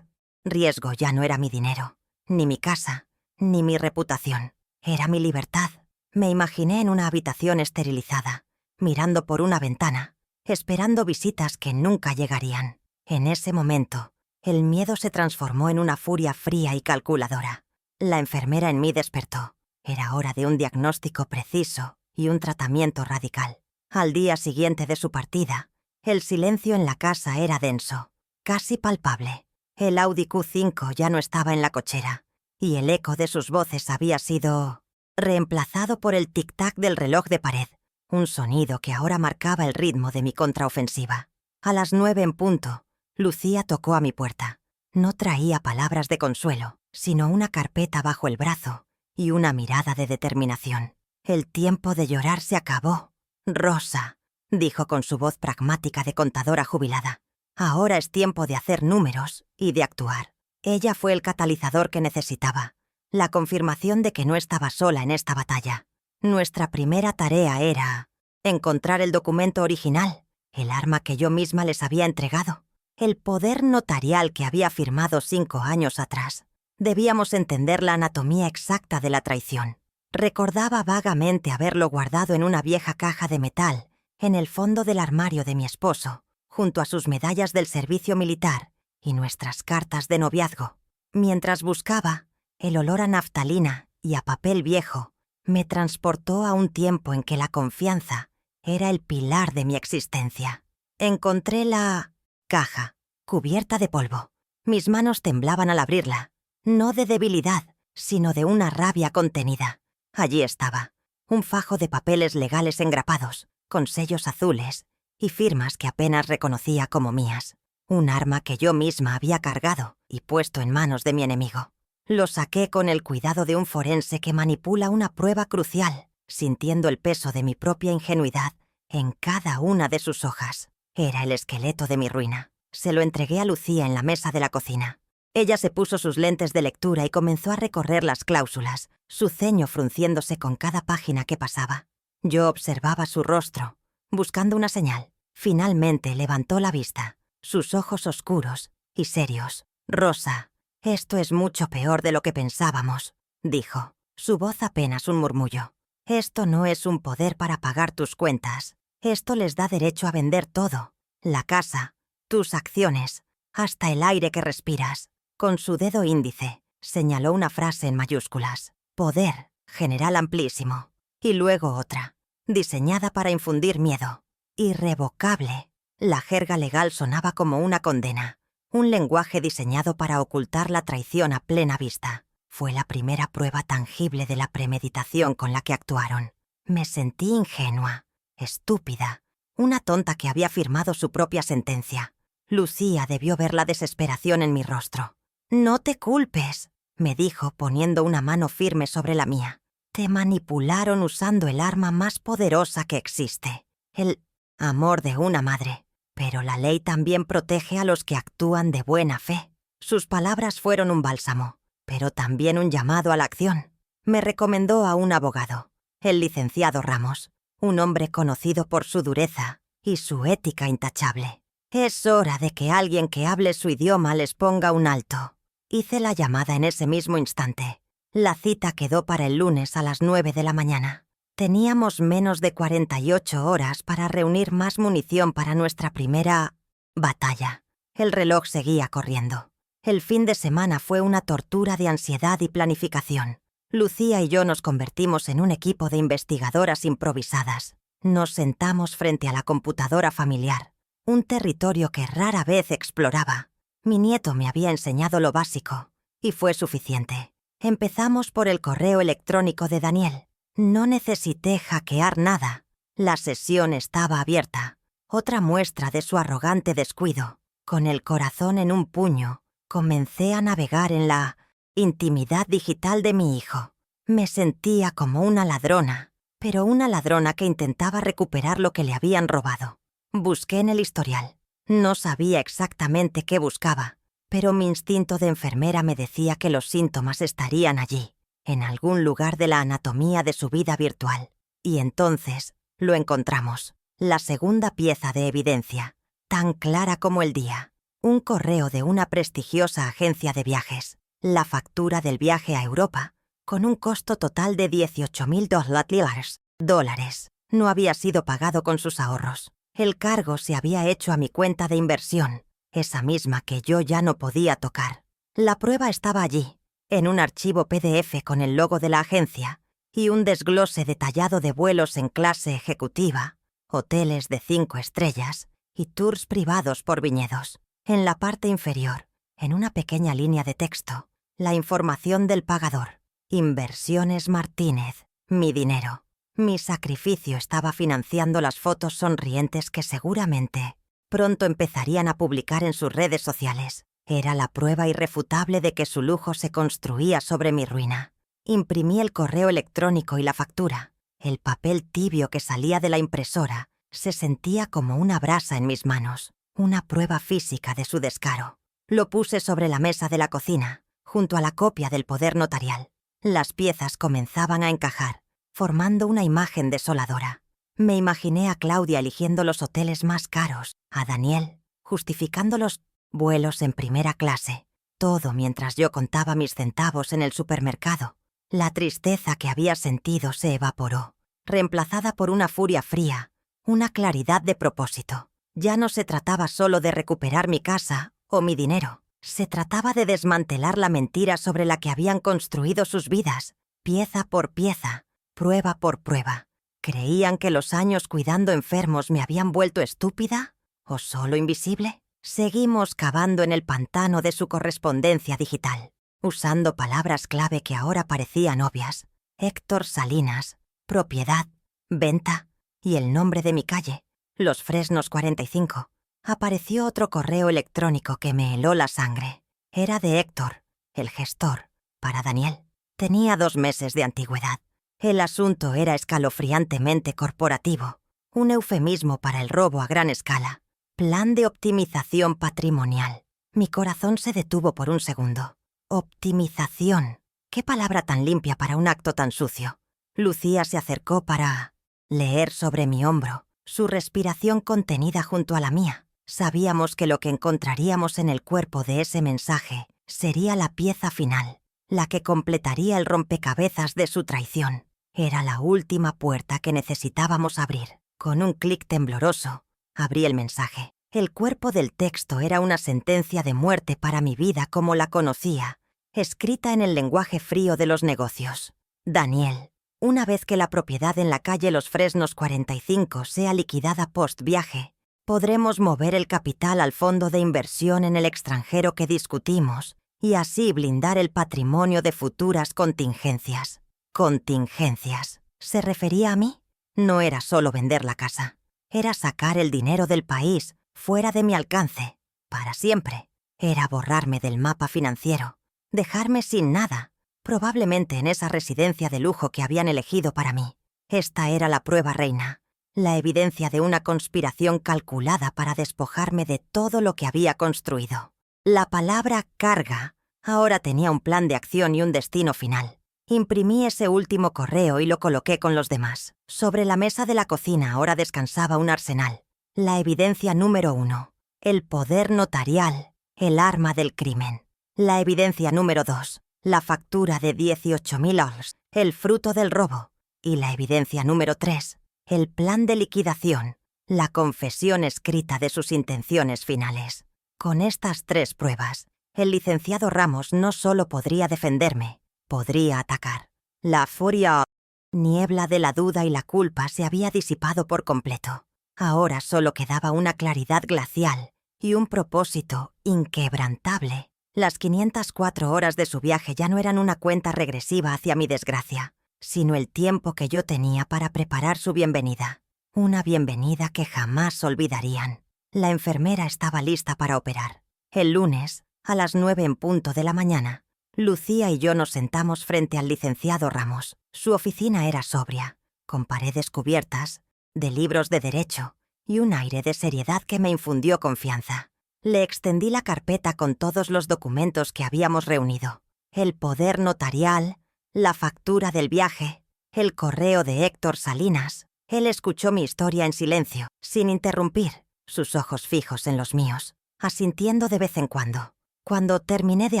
riesgo ya no era mi dinero, ni mi casa, ni mi reputación. Era mi libertad. Me imaginé en una habitación esterilizada, mirando por una ventana, esperando visitas que nunca llegarían. En ese momento, el miedo se transformó en una furia fría y calculadora. La enfermera en mí despertó. Era hora de un diagnóstico preciso y un tratamiento radical. Al día siguiente de su partida, el silencio en la casa era denso, casi palpable. El Audi Q5 ya no estaba en la cochera, y el eco de sus voces había sido reemplazado por el tic-tac del reloj de pared, un sonido que ahora marcaba el ritmo de mi contraofensiva. A las 9 en punto, Lucía tocó a mi puerta. No traía palabras de consuelo, sino una carpeta bajo el brazo y una mirada de determinación. «El tiempo de llorar se acabó, Rosa», dijo con su voz pragmática de contadora jubilada. «Ahora es tiempo de hacer números y de actuar». Ella fue el catalizador que necesitaba, la confirmación de que no estaba sola en esta batalla. Nuestra primera tarea era encontrar el documento original, el arma que yo misma les había entregado, el poder notarial que había firmado 5 años atrás. Debíamos entender la anatomía exacta de la traición. Recordaba vagamente haberlo guardado en una vieja caja de metal, en el fondo del armario de mi esposo, junto a sus medallas del servicio militar y nuestras cartas de noviazgo. Mientras buscaba, el olor a naftalina y a papel viejo me transportó a un tiempo en que la confianza era el pilar de mi existencia. Encontré la caja, cubierta de polvo. Mis manos temblaban al abrirla, no de debilidad, sino de una rabia contenida. Allí estaba, un fajo de papeles legales engrapados, con sellos azules y firmas que apenas reconocía como mías. Un arma que yo misma había cargado y puesto en manos de mi enemigo. Lo saqué con el cuidado de un forense que manipula una prueba crucial. sintiendo el peso de mi propia ingenuidad en cada una de sus hojas. Era el esqueleto de mi ruina. Se lo entregué a Lucía en la mesa de la cocina. Ella se puso sus lentes de lectura y comenzó a recorrer las cláusulas, su ceño frunciéndose con cada página que pasaba. Yo observaba su rostro, buscando una señal. Finalmente levantó la vista, sus ojos oscuros y serios. «Rosa, esto es mucho peor de lo que pensábamos», dijo, su voz apenas un murmullo. «Esto no es un poder para pagar tus cuentas. Esto les da derecho a vender todo. La casa, tus acciones, hasta el aire que respiras». Con su dedo índice, señaló una frase en mayúsculas. «Poder, general amplísimo». Y luego otra, diseñada para infundir miedo. «Irrevocable». La jerga legal sonaba como una condena. Un lenguaje diseñado para ocultar la traición a plena vista. Fue la primera prueba tangible de la premeditación con la que actuaron. Me sentí ingenua, estúpida, una tonta que había firmado su propia sentencia. Lucía debió ver la desesperación en mi rostro. «No te culpes», me dijo poniendo una mano firme sobre la mía. «Te manipularon usando el arma más poderosa que existe, el amor de una madre. Pero la ley también protege a los que actúan de buena fe». Sus palabras fueron un bálsamo, pero también un llamado a la acción. Me recomendó a un abogado, el licenciado Ramos, un hombre conocido por su dureza y su ética intachable. «Es hora de que alguien que hable su idioma les ponga un alto». Hice la llamada en ese mismo instante. La cita quedó para el lunes a las 9 de la mañana. Teníamos menos de 48 horas para reunir más munición para nuestra primera batalla. El reloj seguía corriendo. El fin de semana fue una tortura de ansiedad y planificación. Lucía y yo nos convertimos en un equipo de investigadoras improvisadas. Nos sentamos frente a la computadora familiar, un territorio que rara vez exploraba. Mi nieto me había enseñado lo básico, y fue suficiente. Empezamos por el correo electrónico de Daniel. No necesité hackear nada. La sesión estaba abierta. Otra muestra de su arrogante descuido. Con el corazón en un puño, comencé a navegar en la intimidad digital de mi hijo. Me sentía como una ladrona, pero una ladrona que intentaba recuperar lo que le habían robado. Busqué en el historial. No sabía exactamente qué buscaba, pero mi instinto de enfermera me decía que los síntomas estarían allí, en algún lugar de la anatomía de su vida virtual. Y entonces lo encontramos, la segunda pieza de evidencia, tan clara como el día. Un correo de una prestigiosa agencia de viajes, la factura del viaje a Europa, con un costo total de $18,000. No había sido pagado con sus ahorros. El cargo se había hecho a mi cuenta de inversión, esa misma que yo ya no podía tocar. La prueba estaba allí, en un archivo PDF con el logo de la agencia y un desglose detallado de vuelos en clase ejecutiva, hoteles de 5 estrellas y tours privados por viñedos. En la parte inferior, en una pequeña línea de texto, la información del pagador. Inversiones Martínez, mi dinero. Mi sacrificio estaba financiando las fotos sonrientes que seguramente pronto empezarían a publicar en sus redes sociales. Era la prueba irrefutable de que su lujo se construía sobre mi ruina. Imprimí el correo electrónico y la factura. El papel tibio que salía de la impresora se sentía como una brasa en mis manos, una prueba física de su descaro. Lo puse sobre la mesa de la cocina, junto a la copia del poder notarial. Las piezas comenzaban a encajar, formando una imagen desoladora. Me imaginé a Claudia eligiendo los hoteles más caros, a Daniel justificando los vuelos en primera clase, todo mientras yo contaba mis centavos en el supermercado. La tristeza que había sentido se evaporó, reemplazada por una furia fría, una claridad de propósito. Ya no se trataba solo de recuperar mi casa o mi dinero, se trataba de desmantelar la mentira sobre la que habían construido sus vidas, pieza por pieza, prueba por prueba. ¿Creían que los años cuidando enfermos me habían vuelto estúpida o solo invisible? Seguimos cavando en el pantano de su correspondencia digital, usando palabras clave que ahora parecían obvias. Héctor Salinas, propiedad, venta y el nombre de mi calle, Los Fresnos 45. Apareció otro correo electrónico que me heló la sangre. Era de Héctor, el gestor, para Daniel. Tenía 2 meses de antigüedad. El asunto era escalofriantemente corporativo, un eufemismo para el robo a gran escala. Plan de optimización patrimonial. Mi corazón se detuvo por un segundo. Optimización. ¿Qué palabra tan limpia para un acto tan sucio? Lucía se acercó para leer sobre mi hombro, su respiración contenida junto a la mía. Sabíamos que lo que encontraríamos en el cuerpo de ese mensaje sería la pieza final, la que completaría el rompecabezas de su traición. Era la última puerta que necesitábamos abrir. Con un clic tembloroso, abrí el mensaje. El cuerpo del texto era una sentencia de muerte para mi vida como la conocía, escrita en el lenguaje frío de los negocios. Daniel, una vez que la propiedad en la calle Los Fresnos 45 sea liquidada post-viaje, podremos mover el capital al fondo de inversión en el extranjero que discutimos y así blindar el patrimonio de futuras contingencias. Contingencias. ¿Se refería a mí? No era solo vender la casa. Era sacar el dinero del país, fuera de mi alcance, para siempre. Era borrarme del mapa financiero, dejarme sin nada, probablemente en esa residencia de lujo que habían elegido para mí. Esta era la prueba reina, la evidencia de una conspiración calculada para despojarme de todo lo que había construido. La palabra carga ahora tenía un plan de acción y un destino final. Imprimí ese último correo y lo coloqué con los demás. Sobre la mesa de la cocina ahora descansaba un arsenal. La evidencia número 1. El poder notarial, el arma del crimen. La evidencia número 2. La factura de 18.000 $, el fruto del robo. Y la evidencia número 3. El plan de liquidación, la confesión escrita de sus intenciones finales. Con estas 3 pruebas, el licenciado Ramos no solo podría defenderme, podría atacar. La furia, niebla de la duda y la culpa se había disipado por completo. Ahora solo quedaba una claridad glacial y un propósito inquebrantable. Las 504 horas de su viaje ya no eran una cuenta regresiva hacia mi desgracia, sino el tiempo que yo tenía para preparar su bienvenida. Una bienvenida que jamás olvidarían. La enfermera estaba lista para operar. El lunes, a las 9 en punto de la mañana, Lucía y yo nos sentamos frente al licenciado Ramos. Su oficina era sobria, con paredes cubiertas, de libros de derecho y un aire de seriedad que me infundió confianza. Le extendí la carpeta con todos los documentos que habíamos reunido. El poder notarial, la factura del viaje, el correo de Héctor Salinas. Él escuchó mi historia en silencio, sin interrumpir, sus ojos fijos en los míos, asintiendo de vez en cuando. Cuando terminé de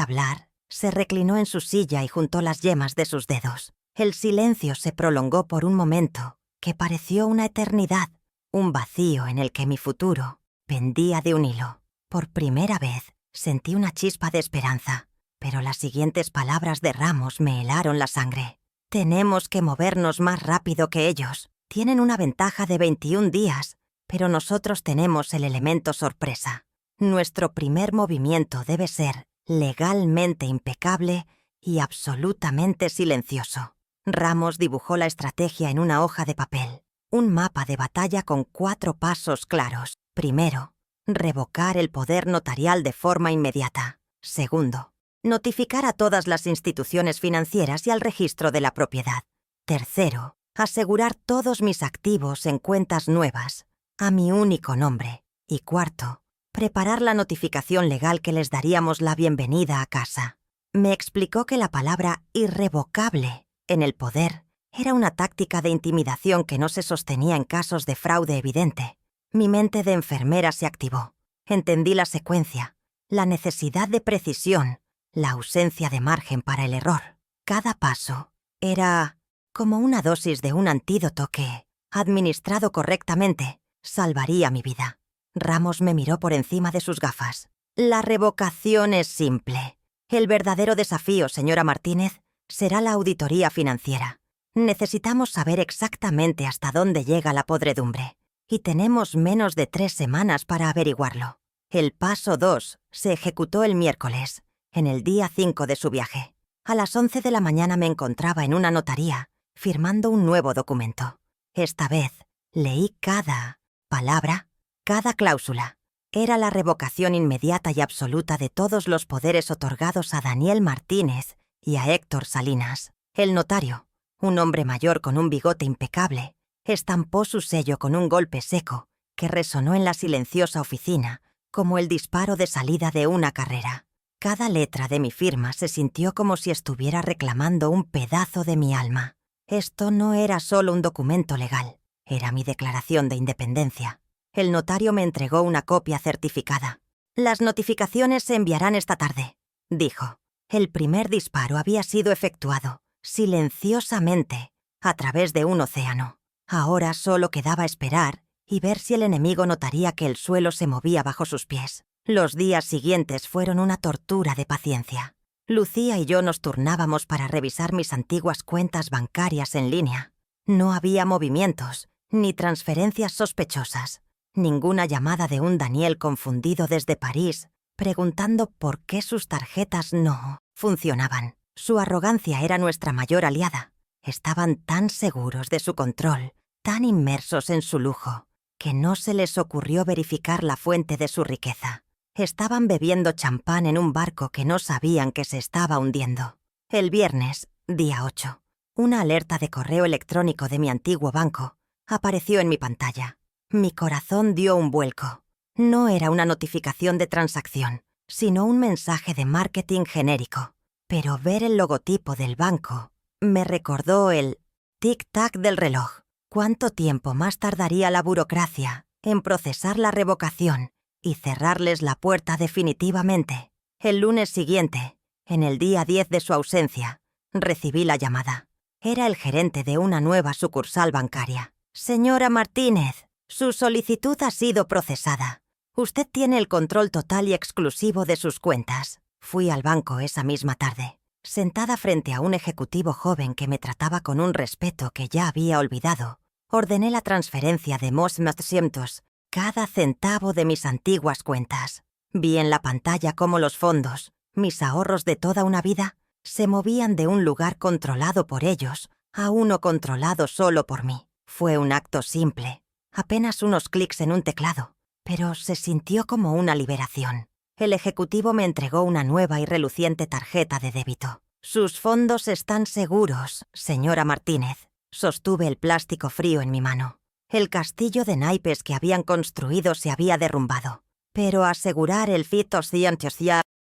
hablar, se reclinó en su silla y juntó las yemas de sus dedos. El silencio se prolongó por un momento, que pareció una eternidad, un vacío en el que mi futuro pendía de un hilo. Por primera vez, sentí una chispa de esperanza, pero las siguientes palabras de Ramos me helaron la sangre. Tenemos que movernos más rápido que ellos. Tienen una ventaja de 21 días, pero nosotros tenemos el elemento sorpresa. Nuestro primer movimiento debe ser legalmente impecable y absolutamente silencioso. Ramos dibujó la estrategia en una hoja de papel, un mapa de batalla con 4 pasos claros. Primero, revocar el poder notarial de forma inmediata. Segundo, notificar a todas las instituciones financieras y al registro de la propiedad. Tercero, asegurar todos mis activos en cuentas nuevas, a mi único nombre. Y cuarto, preparar la notificación legal que les daríamos la bienvenida a casa. Me explicó que la palabra irrevocable en el poder era una táctica de intimidación que no se sostenía en casos de fraude evidente. Mi mente de enfermera se activó. Entendí la secuencia, la necesidad de precisión, la ausencia de margen para el error. Cada paso era como una dosis de un antídoto que, administrado correctamente, salvaría mi vida. Ramos me miró por encima de sus gafas. La revocación es simple. El verdadero desafío, señora Martínez, será la auditoría financiera. Necesitamos saber exactamente hasta dónde llega la podredumbre, y tenemos menos de 3 semanas para averiguarlo. El paso 2 se ejecutó el miércoles, en el día 5 de su viaje. A las 11 de la mañana me encontraba en una notaría, firmando un nuevo documento. Esta vez leí cada palabra, cada cláusula. Era la revocación inmediata y absoluta de todos los poderes otorgados a Daniel Martínez y a Héctor Salinas. El notario, Un hombre mayor con un bigote impecable estampó su sello con un golpe seco que resonó en la silenciosa oficina como el disparo de salida de una carrera. Cada letra de mi firma se sintió como si estuviera reclamando un pedazo de mi alma. Esto no era solo un documento legal, era mi declaración de independencia. El notario me entregó una copia certificada. «Las notificaciones se enviarán esta tarde», dijo. El primer disparo había sido efectuado, silenciosamente, a través de un océano. Ahora solo quedaba esperar y ver si el enemigo notaría que el suelo se movía bajo sus pies. Los días siguientes fueron una tortura de paciencia. Lucía y yo nos turnábamos para revisar mis antiguas cuentas bancarias en línea. No había movimientos, ni transferencias sospechosas. Ninguna llamada de un Daniel confundido desde París, preguntando por qué sus tarjetas no funcionaban. Su arrogancia era nuestra mayor aliada. Estaban tan seguros de su control, tan inmersos en su lujo, que no se les ocurrió verificar la fuente de su riqueza. Estaban bebiendo champán en un barco que no sabían que se estaba hundiendo. El viernes, día 8, una alerta de correo electrónico de mi antiguo banco apareció en mi pantalla. Mi corazón dio un vuelco. No era una notificación de transacción, sino un mensaje de marketing genérico. Pero ver el logotipo del banco me recordó el tic-tac del reloj. ¿Cuánto tiempo más tardaría la burocracia en procesar la revocación y cerrarles la puerta definitivamente? El lunes siguiente, en el día 10 de su ausencia, recibí la llamada. Era el gerente de una nueva sucursal bancaria. «Señora Martínez, su solicitud ha sido procesada. Usted tiene el control total y exclusivo de sus cuentas». Fui al banco esa misma tarde. Sentada frente a un ejecutivo joven que me trataba con un respeto que ya había olvidado, ordené la transferencia de $1,200, cada centavo de mis antiguas cuentas. Vi en la pantalla cómo los fondos, mis ahorros de toda una vida, se movían de un lugar controlado por ellos a uno controlado solo por mí. Fue un acto simple, apenas unos clics en un teclado, pero se sintió como una liberación. El ejecutivo me entregó una nueva y reluciente tarjeta de débito. «Sus fondos están seguros, señora Martínez», sostuve el plástico frío en mi mano. El castillo de naipes que habían construido se había derrumbado, pero asegurar el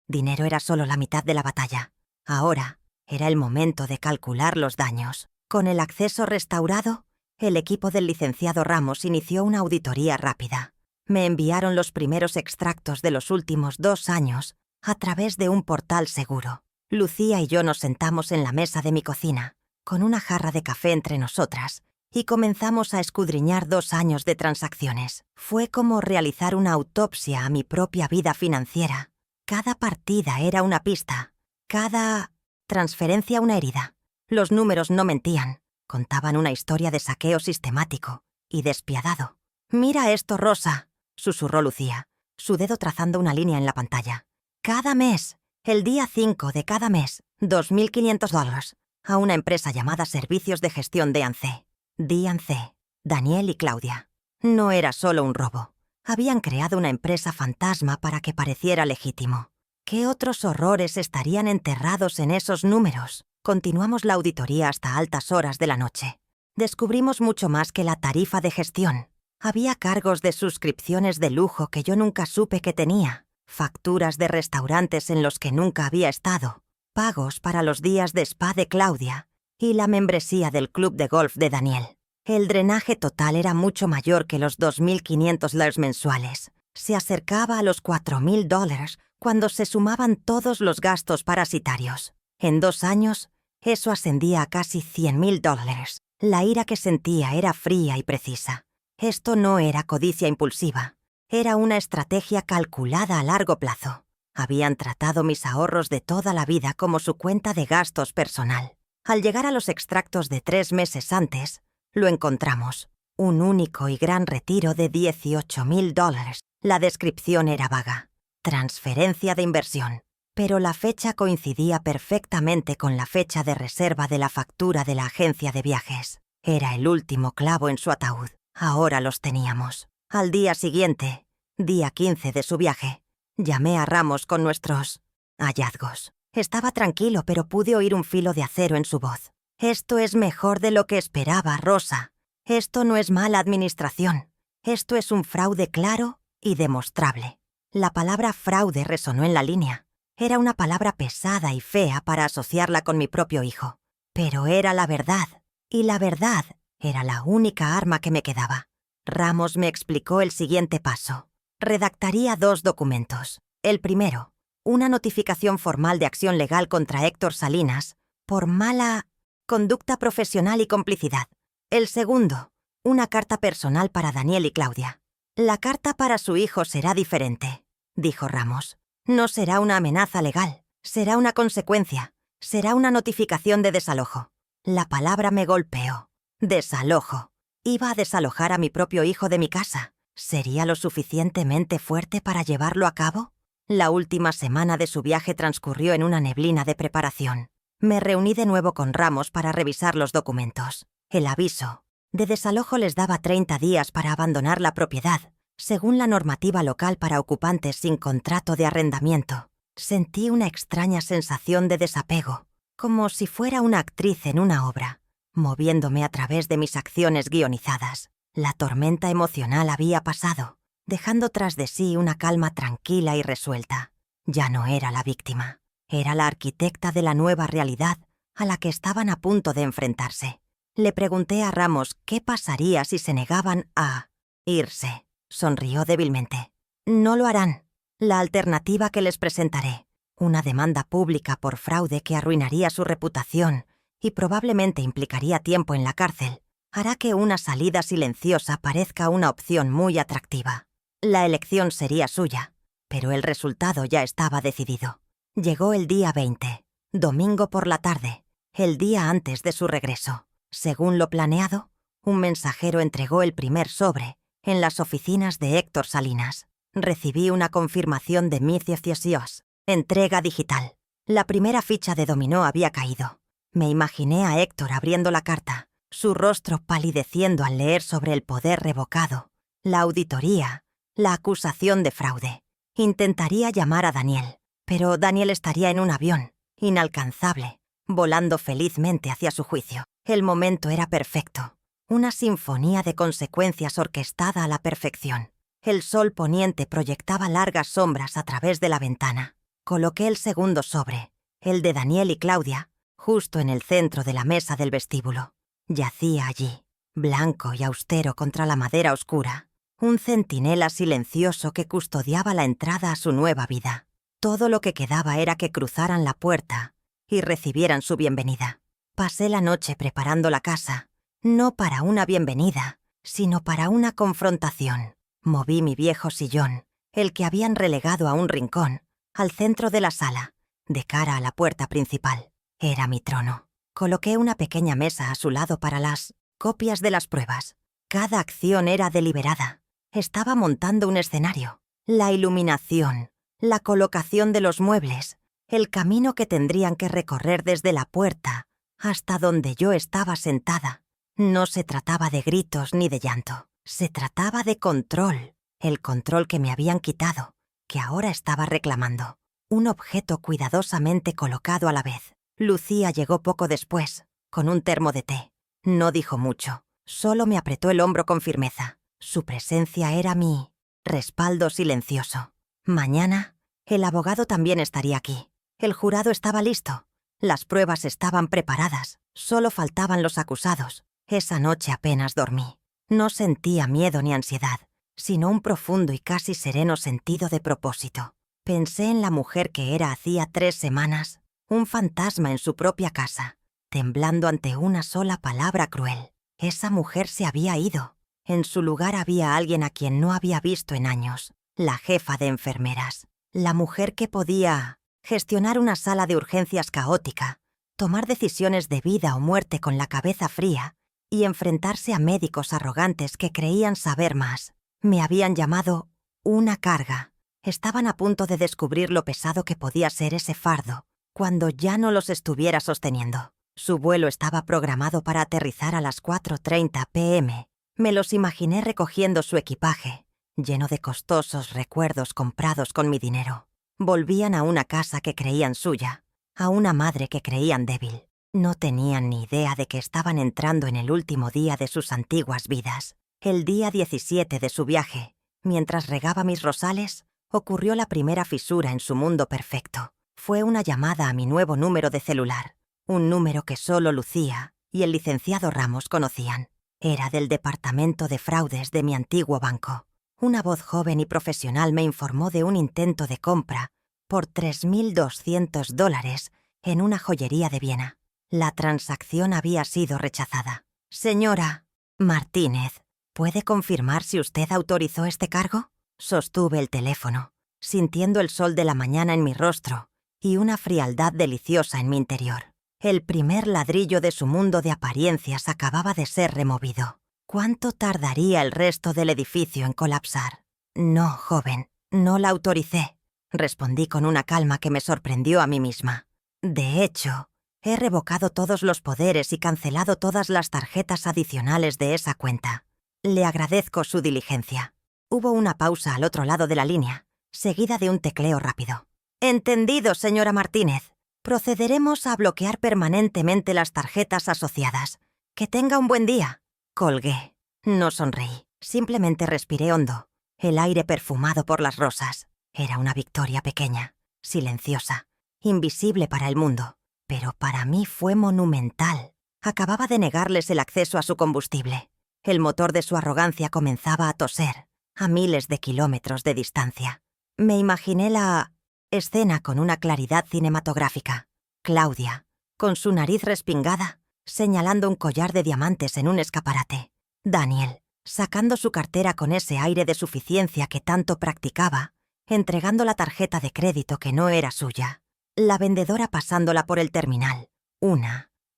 dinero era solo la mitad de la batalla. Ahora era el momento de calcular los daños. Con el acceso restaurado, el equipo del licenciado Ramos inició una auditoría rápida. Me enviaron los primeros extractos de los últimos 2 años a través de un portal seguro. Lucía y yo nos sentamos en la mesa de mi cocina, con una jarra de café entre nosotras, y comenzamos a escudriñar 2 años de transacciones. Fue como realizar una autopsia a mi propia vida financiera. Cada partida era una pista, cada transferencia una herida. Los números no mentían, contaban una historia de saqueo sistemático y despiadado. «Mira esto, Rosa», susurró Lucía, su dedo trazando una línea en la pantalla. «Cada mes, el día 5 de cada mes, $2.500 a una empresa llamada Servicios de Gestión D&C. D&C, Daniel y Claudia. No era solo un robo. Habían creado una empresa fantasma para que pareciera legítimo. ¿Qué otros horrores estarían enterrados en esos números? Continuamos la auditoría hasta altas horas de la noche. Descubrimos mucho más que la tarifa de gestión. Había cargos de suscripciones de lujo que yo nunca supe que tenía, facturas de restaurantes en los que nunca había estado, pagos para los días de spa de Claudia y la membresía del club de golf de Daniel. El drenaje total era mucho mayor que los $2.500 mensuales. Se acercaba a los $4.000 cuando se sumaban todos los gastos parasitarios. En 2 años, eso ascendía a casi $100.000. La ira que sentía era fría y precisa. Esto no era codicia impulsiva. Era una estrategia calculada a largo plazo. Habían tratado mis ahorros de toda la vida como su cuenta de gastos personal. Al llegar a los extractos de 3 meses antes, lo encontramos. Un único y gran retiro de $18.000. La descripción era vaga. Transferencia de inversión. Pero la fecha coincidía perfectamente con la fecha de reserva de la factura de la agencia de viajes. Era el último clavo en su ataúd. Ahora los teníamos. Al día siguiente, día 15 de su viaje, llamé a Ramos con nuestros hallazgos. Estaba tranquilo, pero pude oír un filo de acero en su voz. Esto es mejor de lo que esperaba, Rosa. Esto no es mala administración. Esto es un fraude claro y demostrable. La palabra fraude resonó en la línea. Era una palabra pesada y fea para asociarla con mi propio hijo. Pero era la verdad, y la verdad era la única arma que me quedaba. Ramos me explicó el siguiente paso. Redactaría 2 documentos. El primero, una notificación formal de acción legal contra Héctor Salinas por mala conducta profesional y complicidad. El segundo, una carta personal para Daniel y Claudia. La carta para su hijo será diferente, dijo Ramos. No será una amenaza legal, será una consecuencia, será una notificación de desalojo. La palabra me golpeó. Desalojo. Iba a desalojar a mi propio hijo de mi casa. ¿Sería lo suficientemente fuerte para llevarlo a cabo? La última semana de su viaje transcurrió en una neblina de preparación. Me reuní de nuevo con Ramos para revisar los documentos. El aviso de desalojo les daba 30 días para abandonar la propiedad, según la normativa local para ocupantes sin contrato de arrendamiento. Sentí una extraña sensación de desapego, como si fuera una actriz en una obra, moviéndome a través de mis acciones guionizadas. La tormenta emocional había pasado, dejando tras de sí una calma tranquila y resuelta. Ya no era la víctima, era la arquitecta de la nueva realidad a la que estaban a punto de enfrentarse. Le pregunté a Ramos qué pasaría si se negaban a irse. Sonrió débilmente. No lo harán. La alternativa que les presentaré, una demanda pública por fraude que arruinaría su reputación y probablemente implicaría tiempo en la cárcel, hará que una salida silenciosa parezca una opción muy atractiva. La elección sería suya, pero el resultado ya estaba decidido. Llegó el día 20, domingo por la tarde, el día antes de su regreso. Según lo planeado, un mensajero entregó el primer sobre en las oficinas de Héctor Salinas. Recibí una confirmación de mi ciencios. Entrega digital. La primera ficha de dominó había caído. Me imaginé a Héctor abriendo la carta, su rostro palideciendo al leer sobre el poder revocado, la auditoría, la acusación de fraude. Intentaría llamar a Daniel, pero Daniel estaría en un avión, inalcanzable, volando felizmente hacia su juicio. El momento era perfecto. Una sinfonía de consecuencias orquestada a la perfección. El sol poniente proyectaba largas sombras a través de la ventana. Coloqué el segundo sobre, el de Daniel y Claudia, justo en el centro de la mesa del vestíbulo. Yacía allí, blanco y austero contra la madera oscura, un centinela silencioso que custodiaba la entrada a su nueva vida. Todo lo que quedaba era que cruzaran la puerta y recibieran su bienvenida. Pasé la noche preparando la casa, no para una bienvenida, sino para una confrontación. Moví mi viejo sillón, el que habían relegado a un rincón, al centro de la sala, de cara a la puerta principal. Era mi trono. Coloqué una pequeña mesa a su lado para las copias de las pruebas. Cada acción era deliberada. Estaba montando un escenario. La iluminación, la colocación de los muebles, el camino que tendrían que recorrer desde la puerta hasta donde yo estaba sentada. No se trataba de gritos ni de llanto. Se trataba de control, el control que me habían quitado, que ahora estaba reclamando. Un objeto cuidadosamente colocado a la vez. Lucía llegó poco después, con un termo de té. No dijo mucho, solo me apretó el hombro con firmeza. Su presencia era mi respaldo silencioso. Mañana, el abogado también estaría aquí. El jurado estaba listo. Las pruebas estaban preparadas, solo faltaban los acusados. Esa noche apenas dormí. No sentía miedo ni ansiedad, sino un profundo y casi sereno sentido de propósito. Pensé en la mujer que era hacía 3 semanas, un fantasma en su propia casa, temblando ante una sola palabra cruel. Esa mujer se había ido. En su lugar había alguien a quien no había visto en años, la jefa de enfermeras, la mujer que podía gestionar una sala de urgencias caótica, tomar decisiones de vida o muerte con la cabeza fría y enfrentarse a médicos arrogantes que creían saber más. Me habían llamado una carga. Estaban a punto de descubrir lo pesado que podía ser ese fardo cuando ya no los estuviera sosteniendo. Su vuelo estaba programado para aterrizar a las 4:30 p.m. Me los imaginé recogiendo su equipaje, lleno de costosos recuerdos comprados con mi dinero. Volvían a una casa que creían suya, a una madre que creían débil, No tenían ni idea de que estaban entrando en el último día de sus antiguas vidas. El día 17 de su viaje, mientras regaba mis rosales, ocurrió la primera fisura en su mundo perfecto. Fue una llamada a mi nuevo número de celular, un número que solo Lucía y el licenciado Ramos conocían. Era del departamento de fraudes de mi antiguo banco. Una voz joven y profesional me informó de un intento de compra por $3.200 en una joyería de Viena. La transacción había sido rechazada. Señora Martínez, ¿puede confirmar si usted autorizó este cargo? Sostuve el teléfono, sintiendo el sol de la mañana en mi rostro y una frialdad deliciosa en mi interior. El primer ladrillo de su mundo de apariencias acababa de ser removido. ¿Cuánto tardaría el resto del edificio en colapsar? No, joven, no la autoricé, respondí con una calma que me sorprendió a mí misma. De hecho, he revocado todos los poderes y cancelado todas las tarjetas adicionales de esa cuenta. Le agradezco su diligencia. Hubo una pausa al otro lado de la línea, seguida de un tecleo rápido. Entendido, señora Martínez. Procederemos a bloquear permanentemente las tarjetas asociadas. Que tenga un buen día. Colgué. No sonreí. Simplemente respiré hondo. El aire perfumado por las rosas. Era una victoria pequeña, silenciosa, invisible para el mundo. Pero para mí fue monumental. Acababa de negarles el acceso a su combustible. El motor de su arrogancia comenzaba a toser, a miles de kilómetros de distancia. Me imaginé la escena con una claridad cinematográfica. Claudia, con su nariz respingada, señalando un collar de diamantes en un escaparate. Daniel, sacando su cartera con ese aire de suficiencia que tanto practicaba, entregando la tarjeta de crédito que no era suya. La vendedora pasándola por el terminal. 1,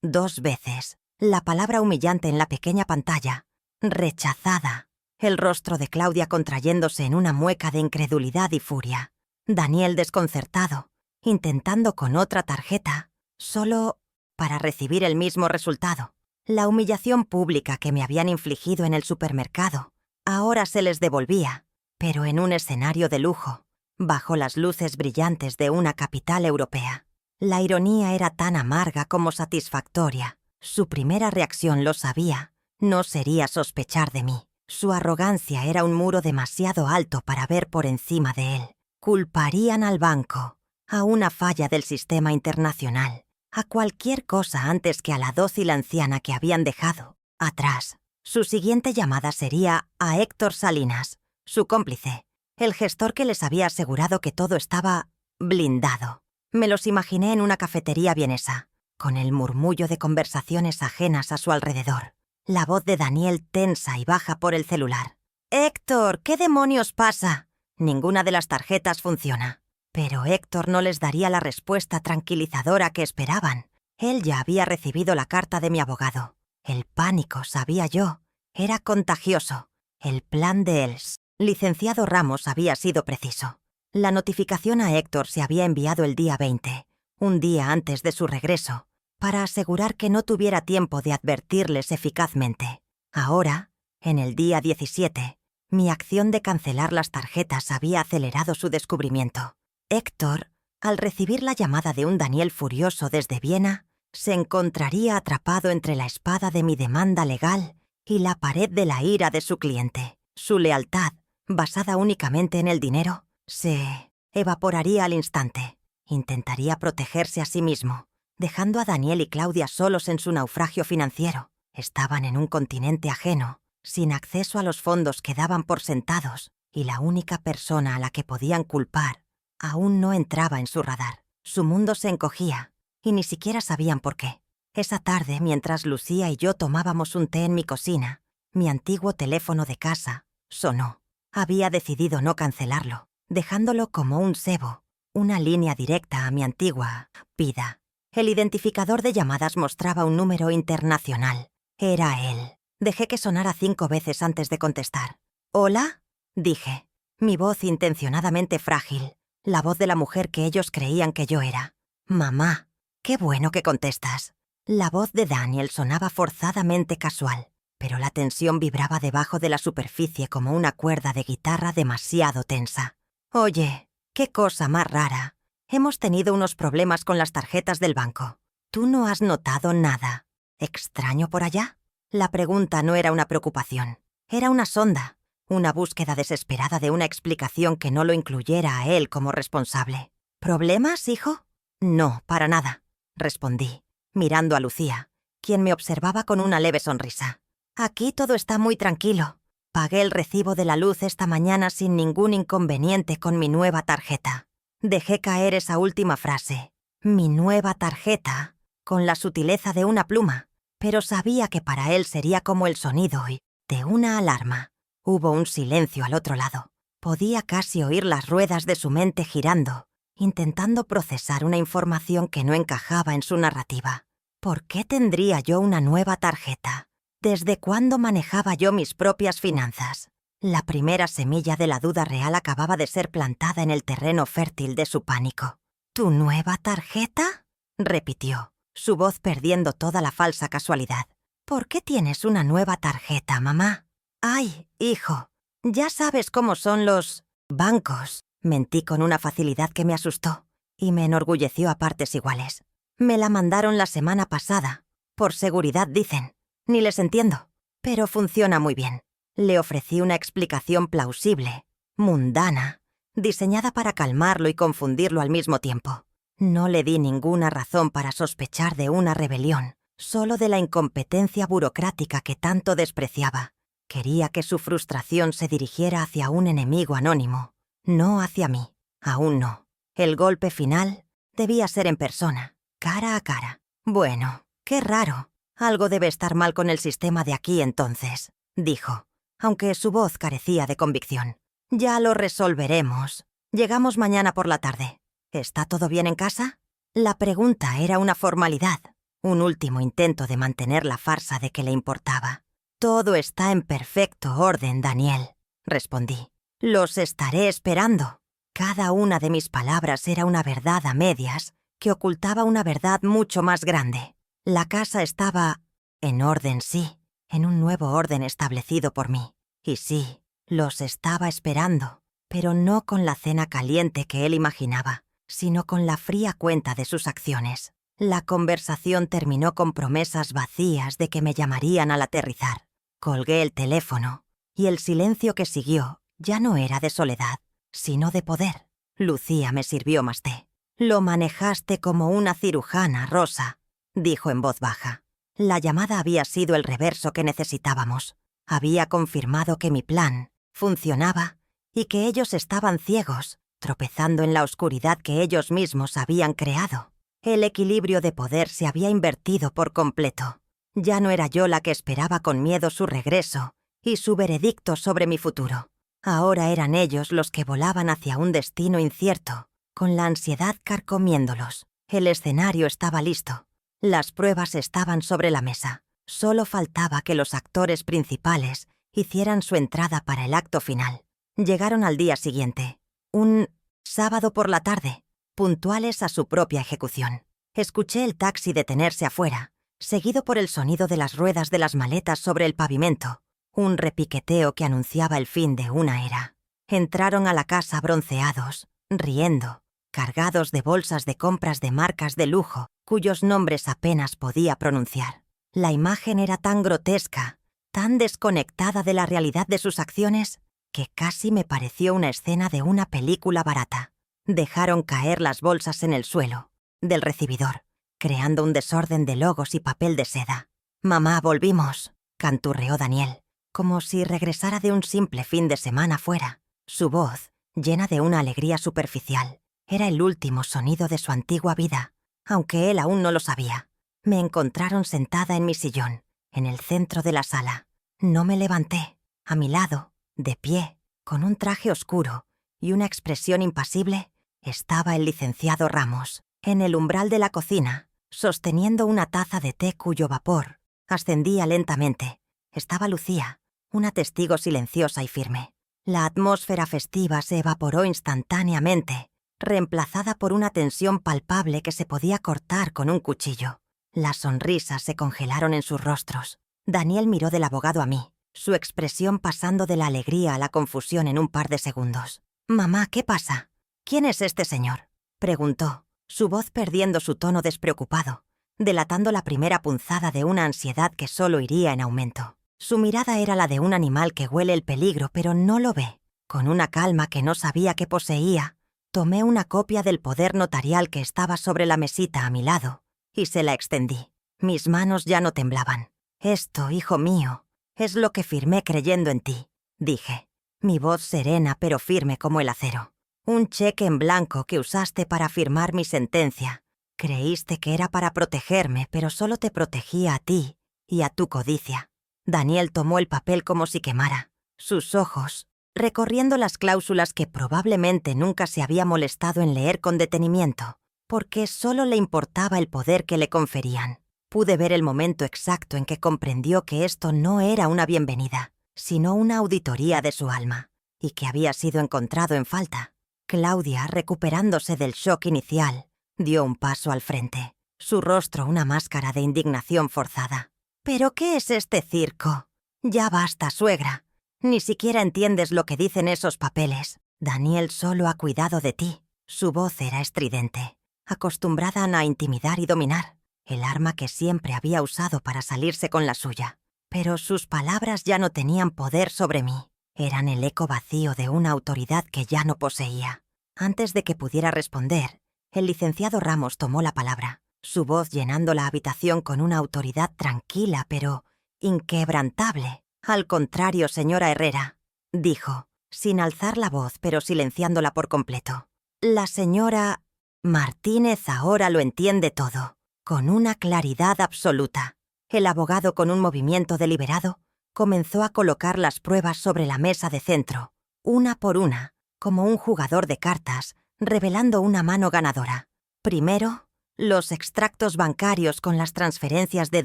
2 veces. La palabra humillante en la pequeña pantalla. Rechazada. El rostro de Claudia contrayéndose en una mueca de incredulidad y furia. Daniel desconcertado, intentando con otra tarjeta, solo para recibir el mismo resultado. La humillación pública que me habían infligido en el supermercado ahora se les devolvía, pero en un escenario de lujo, bajo las luces brillantes de una capital europea. La ironía era tan amarga como satisfactoria. Su primera reacción, lo sabía, no sería sospechar de mí. Su arrogancia era un muro demasiado alto para ver por encima de él. Culparían al banco, a una falla del sistema internacional, a cualquier cosa antes que a la dócil anciana que habían dejado atrás. Su siguiente llamada sería a Héctor Salinas, su cómplice, el gestor que les había asegurado que todo estaba blindado. Me los imaginé en una cafetería vienesa, con el murmullo de conversaciones ajenas a su alrededor. La voz de Daniel tensa y baja por el celular. «Héctor, ¿qué demonios pasa? Ninguna de las tarjetas funciona». Pero Héctor no les daría la respuesta tranquilizadora que esperaban. Él ya había recibido la carta de mi abogado. El pánico, sabía yo, era contagioso. El plan de licenciado Ramos había sido preciso. La notificación a Héctor se había enviado el día 20, un día antes de su regreso, para asegurar que no tuviera tiempo de advertirles eficazmente. Ahora, en el día 17, mi acción de cancelar las tarjetas había acelerado su descubrimiento. Héctor, al recibir la llamada de un Daniel furioso desde Viena, se encontraría atrapado entre la espada de mi demanda legal y la pared de la ira de su cliente. Su lealtad, basada únicamente en el dinero, se evaporaría al instante. Intentaría protegerse a sí mismo, dejando a Daniel y Claudia solos en su naufragio financiero. Estaban en un continente ajeno, sin acceso a los fondos que daban por sentados, y la única persona a la que podían culpar aún no entraba en su radar. Su mundo se encogía, y ni siquiera sabían por qué. Esa tarde, mientras Lucía y yo tomábamos un té en mi cocina, mi antiguo teléfono de casa sonó. Había decidido no cancelarlo, dejándolo como un cebo, una línea directa a mi antigua vida. El identificador de llamadas mostraba un número internacional. Era él. Dejé que sonara 5 veces antes de contestar. «¿Hola?», dije, mi voz intencionadamente frágil, la voz de la mujer que ellos creían que yo era. «Mamá, qué bueno que contestas». La voz de Daniel sonaba forzadamente casual, pero la tensión vibraba debajo de la superficie como una cuerda de guitarra demasiado tensa. «Oye, qué cosa más rara. Hemos tenido unos problemas con las tarjetas del banco. ¿Tú no has notado nada extraño por allá? La pregunta no era una preocupación, era una sonda, una búsqueda desesperada de una explicación que no lo incluyera a él como responsable. ¿Problemas, hijo? No, para nada, respondí, mirando a Lucía, quien me observaba con una leve sonrisa. Aquí todo está muy tranquilo. Pagué el recibo de la luz esta mañana sin ningún inconveniente con mi nueva tarjeta. Dejé caer esa última frase, mi nueva tarjeta, con la sutileza de una pluma, pero sabía que para él sería como el sonido de una alarma. Hubo un silencio al otro lado. Podía casi oír las ruedas de su mente girando, intentando procesar una información que no encajaba en su narrativa. ¿Por qué tendría yo una nueva tarjeta? ¿Desde cuándo manejaba yo mis propias finanzas? La primera semilla de la duda real acababa de ser plantada en el terreno fértil de su pánico. ¿Tu nueva tarjeta?, repitió, su voz perdiendo toda la falsa casualidad. ¿Por qué tienes una nueva tarjeta, mamá? Ay, hijo, ya sabes cómo son los bancos. Mentí con una facilidad que me asustó y me enorgulleció a partes iguales. Me la mandaron la semana pasada. Por seguridad, dicen. Ni les entiendo, pero funciona muy bien. Le ofrecí una explicación plausible, mundana, diseñada para calmarlo y confundirlo al mismo tiempo. No le di ninguna razón para sospechar de una rebelión, solo de la incompetencia burocrática que tanto despreciaba. Quería que su frustración se dirigiera hacia un enemigo anónimo, no hacia mí. Aún no. El golpe final debía ser en persona, cara a cara. Bueno, qué raro. Algo debe estar mal con el sistema de aquí entonces, dijo, aunque su voz carecía de convicción. Ya lo resolveremos. Llegamos mañana por la tarde. ¿Está todo bien en casa? La pregunta era una formalidad, un último intento de mantener la farsa de que le importaba. Todo está en perfecto orden, Daniel, respondí. Los estaré esperando. Cada una de mis palabras era una verdad a medias que ocultaba una verdad mucho más grande. La casa estaba en orden, sí, en un nuevo orden establecido por mí. Y sí, los estaba esperando, pero no con la cena caliente que él imaginaba, sino con la fría cuenta de sus acciones. La conversación terminó con promesas vacías de que me llamarían al aterrizar. Colgué el teléfono, y el silencio que siguió ya no era de soledad, sino de poder. Lucía me sirvió más té. Lo manejaste como una cirujana, Rosa, dijo en voz baja. La llamada había sido el reverso que necesitábamos. Había confirmado que mi plan funcionaba y que ellos estaban ciegos, tropezando en la oscuridad que ellos mismos habían creado. El equilibrio de poder se había invertido por completo. Ya no era yo la que esperaba con miedo su regreso y su veredicto sobre mi futuro. Ahora eran ellos los que volaban hacia un destino incierto, con la ansiedad carcomiéndolos. El escenario estaba listo. Las pruebas estaban sobre la mesa. Solo faltaba que los actores principales hicieran su entrada para el acto final. Llegaron al día siguiente, un sábado por la tarde, puntuales a su propia ejecución. Escuché el taxi detenerse afuera, seguido por el sonido de las ruedas de las maletas sobre el pavimento, un repiqueteo que anunciaba el fin de una era. Entraron a la casa bronceados, riendo, cargados de bolsas de compras de marcas de lujo, cuyos nombres apenas podía pronunciar. La imagen era tan grotesca, tan desconectada de la realidad de sus acciones, que casi me pareció una escena de una película barata. Dejaron caer las bolsas en el suelo del recibidor, creando un desorden de logos y papel de seda. «Mamá, volvimos», canturreó Daniel, como si regresara de un simple fin de semana fuera. Su voz, llena de una alegría superficial, era el último sonido de su antigua vida, aunque él aún no lo sabía. Me encontraron sentada en mi sillón, en el centro de la sala. No me levanté. A mi lado, de pie, con un traje oscuro y una expresión impasible, estaba el licenciado Ramos, en el umbral de la cocina, sosteniendo una taza de té cuyo vapor ascendía lentamente. Estaba Lucía, una testigo silenciosa y firme. La atmósfera festiva se evaporó instantáneamente, reemplazada por una tensión palpable que se podía cortar con un cuchillo. Las sonrisas se congelaron en sus rostros. Daniel miró del abogado a mí, su expresión pasando de la alegría a la confusión en un par de segundos. «Mamá, ¿qué pasa? ¿Quién es este señor?», preguntó, su voz perdiendo su tono despreocupado, delatando la primera punzada de una ansiedad que solo iría en aumento. Su mirada era la de un animal que huele el peligro pero no lo ve. Con una calma que no sabía que poseía, tomé una copia del poder notarial que estaba sobre la mesita a mi lado y se la extendí. Mis manos ya no temblaban. «Esto, hijo mío, es lo que firmé creyendo en ti», dije, mi voz serena pero firme como el acero. «Un cheque en blanco que usaste para firmar mi sentencia. Creíste que era para protegerme, pero solo te protegía a ti y a tu codicia». Daniel tomó el papel como si quemara. Sus ojos, recorriendo las cláusulas que probablemente nunca se había molestado en leer con detenimiento, porque solo le importaba el poder que le conferían. Pude ver el momento exacto en que comprendió que esto no era una bienvenida, sino una auditoría de su alma, y que había sido encontrado en falta. Claudia, recuperándose del shock inicial, dio un paso al frente, su rostro una máscara de indignación forzada. «¿Pero qué es este circo? Ya basta, suegra. Ni siquiera entiendes lo que dicen esos papeles. Daniel solo ha cuidado de ti». Su voz era estridente, acostumbrada a intimidar y dominar, el arma que siempre había usado para salirse con la suya. Pero sus palabras ya no tenían poder sobre mí. Eran el eco vacío de una autoridad que ya no poseía. Antes de que pudiera responder, el licenciado Ramos tomó la palabra, su voz llenando la habitación con una autoridad tranquila pero inquebrantable. «Al contrario, señora Herrera», dijo, sin alzar la voz pero silenciándola por completo. «La señora Martínez ahora lo entiende todo, con una claridad absoluta». El abogado, con un movimiento deliberado, comenzó a colocar las pruebas sobre la mesa de centro, una por una, como un jugador de cartas, revelando una mano ganadora. Primero, los extractos bancarios con las transferencias de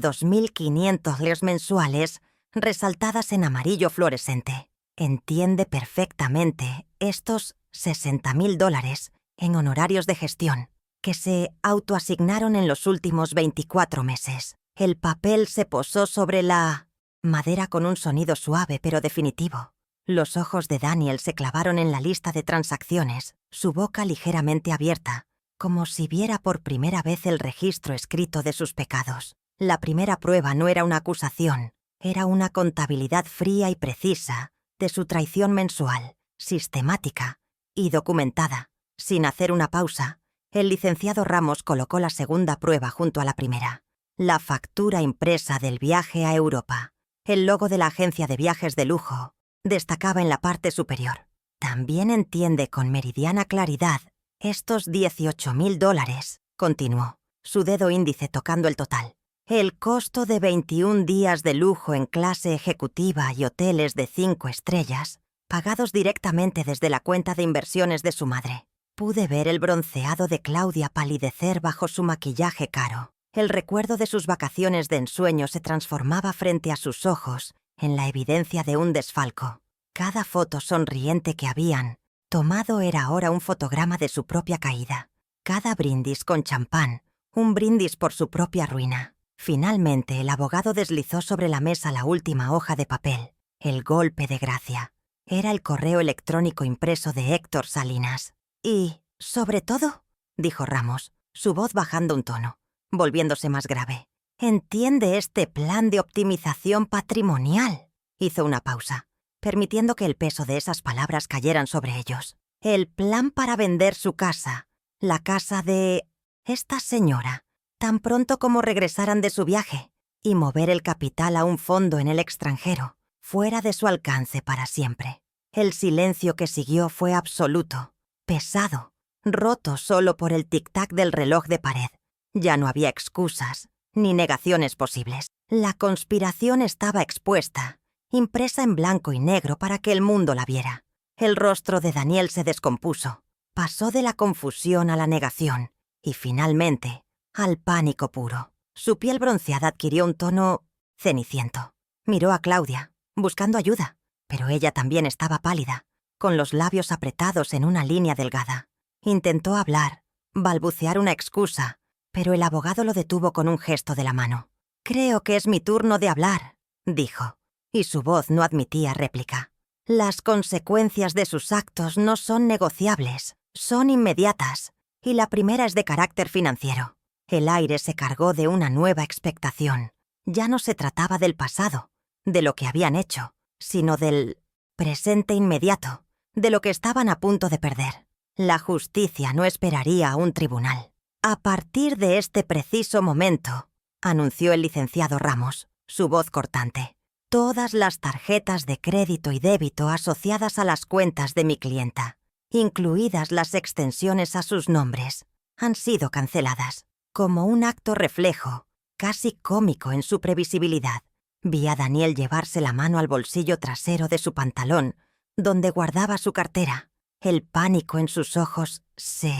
2.500 liras mensuales resaltadas en amarillo fluorescente. Entiende perfectamente estos $60.000 en honorarios de gestión que se autoasignaron en los últimos 24 meses. El papel se posó sobre la madera con un sonido suave pero definitivo. Los ojos de Daniel se clavaron en la lista de transacciones, su boca ligeramente abierta, como si viera por primera vez el registro escrito de sus pecados. La primera prueba no era una acusación, era una contabilidad fría y precisa de su traición mensual, sistemática y documentada. Sin hacer una pausa, el licenciado Ramos colocó la segunda prueba junto a la primera. La factura impresa del viaje a Europa. El logo de la agencia de viajes de lujo destacaba en la parte superior. «También entiende con meridiana claridad estos $18.000», continuó, su dedo índice tocando el total. «El costo de 21 días de lujo en clase ejecutiva y hoteles de 5 estrellas, pagados directamente desde la cuenta de inversiones de su madre». Pude ver el bronceado de Claudia palidecer bajo su maquillaje caro. El recuerdo de sus vacaciones de ensueño se transformaba frente a sus ojos en la evidencia de un desfalco. Cada foto sonriente que habían tomado era ahora un fotograma de su propia caída. Cada brindis con champán, un brindis por su propia ruina. Finalmente, el abogado deslizó sobre la mesa la última hoja de papel. El golpe de gracia. Era el correo electrónico impreso de Héctor Salinas. «Y, sobre todo», dijo Ramos, su voz bajando un tono, volviéndose más grave, «entiende este plan de optimización patrimonial». Hizo una pausa, permitiendo que el peso de esas palabras cayeran sobre ellos. «El plan para vender su casa, la casa de esta señora, tan pronto como regresaran de su viaje, y mover el capital a un fondo en el extranjero, fuera de su alcance para siempre». El silencio que siguió fue absoluto, pesado, roto solo por el tic-tac del reloj de pared. Ya no había excusas ni negaciones posibles. La conspiración estaba expuesta, impresa en blanco y negro para que el mundo la viera. El rostro de Daniel se descompuso, pasó de la confusión a la negación y finalmente al pánico puro. Su piel bronceada adquirió un tono ceniciento. Miró a Claudia, buscando ayuda, pero ella también estaba pálida, con los labios apretados en una línea delgada. Intentó hablar, balbucear una excusa, pero el abogado lo detuvo con un gesto de la mano. «Creo que es mi turno de hablar», dijo, y su voz no admitía réplica. «Las consecuencias de sus actos no son negociables, son inmediatas, y la primera es de carácter financiero. El aire se cargó de una nueva expectación. Ya no se trataba del pasado, de lo que habían hecho, sino del presente inmediato, de lo que estaban a punto de perder. La justicia no esperaría a un tribunal. A partir de este preciso momento, anunció el licenciado Ramos, su voz cortante, todas las tarjetas de crédito y débito asociadas a las cuentas de mi clienta, incluidas las extensiones a sus nombres, han sido canceladas. Como un acto reflejo, casi cómico en su previsibilidad, vi a Daniel llevarse la mano al bolsillo trasero de su pantalón, donde guardaba su cartera. El pánico en sus ojos se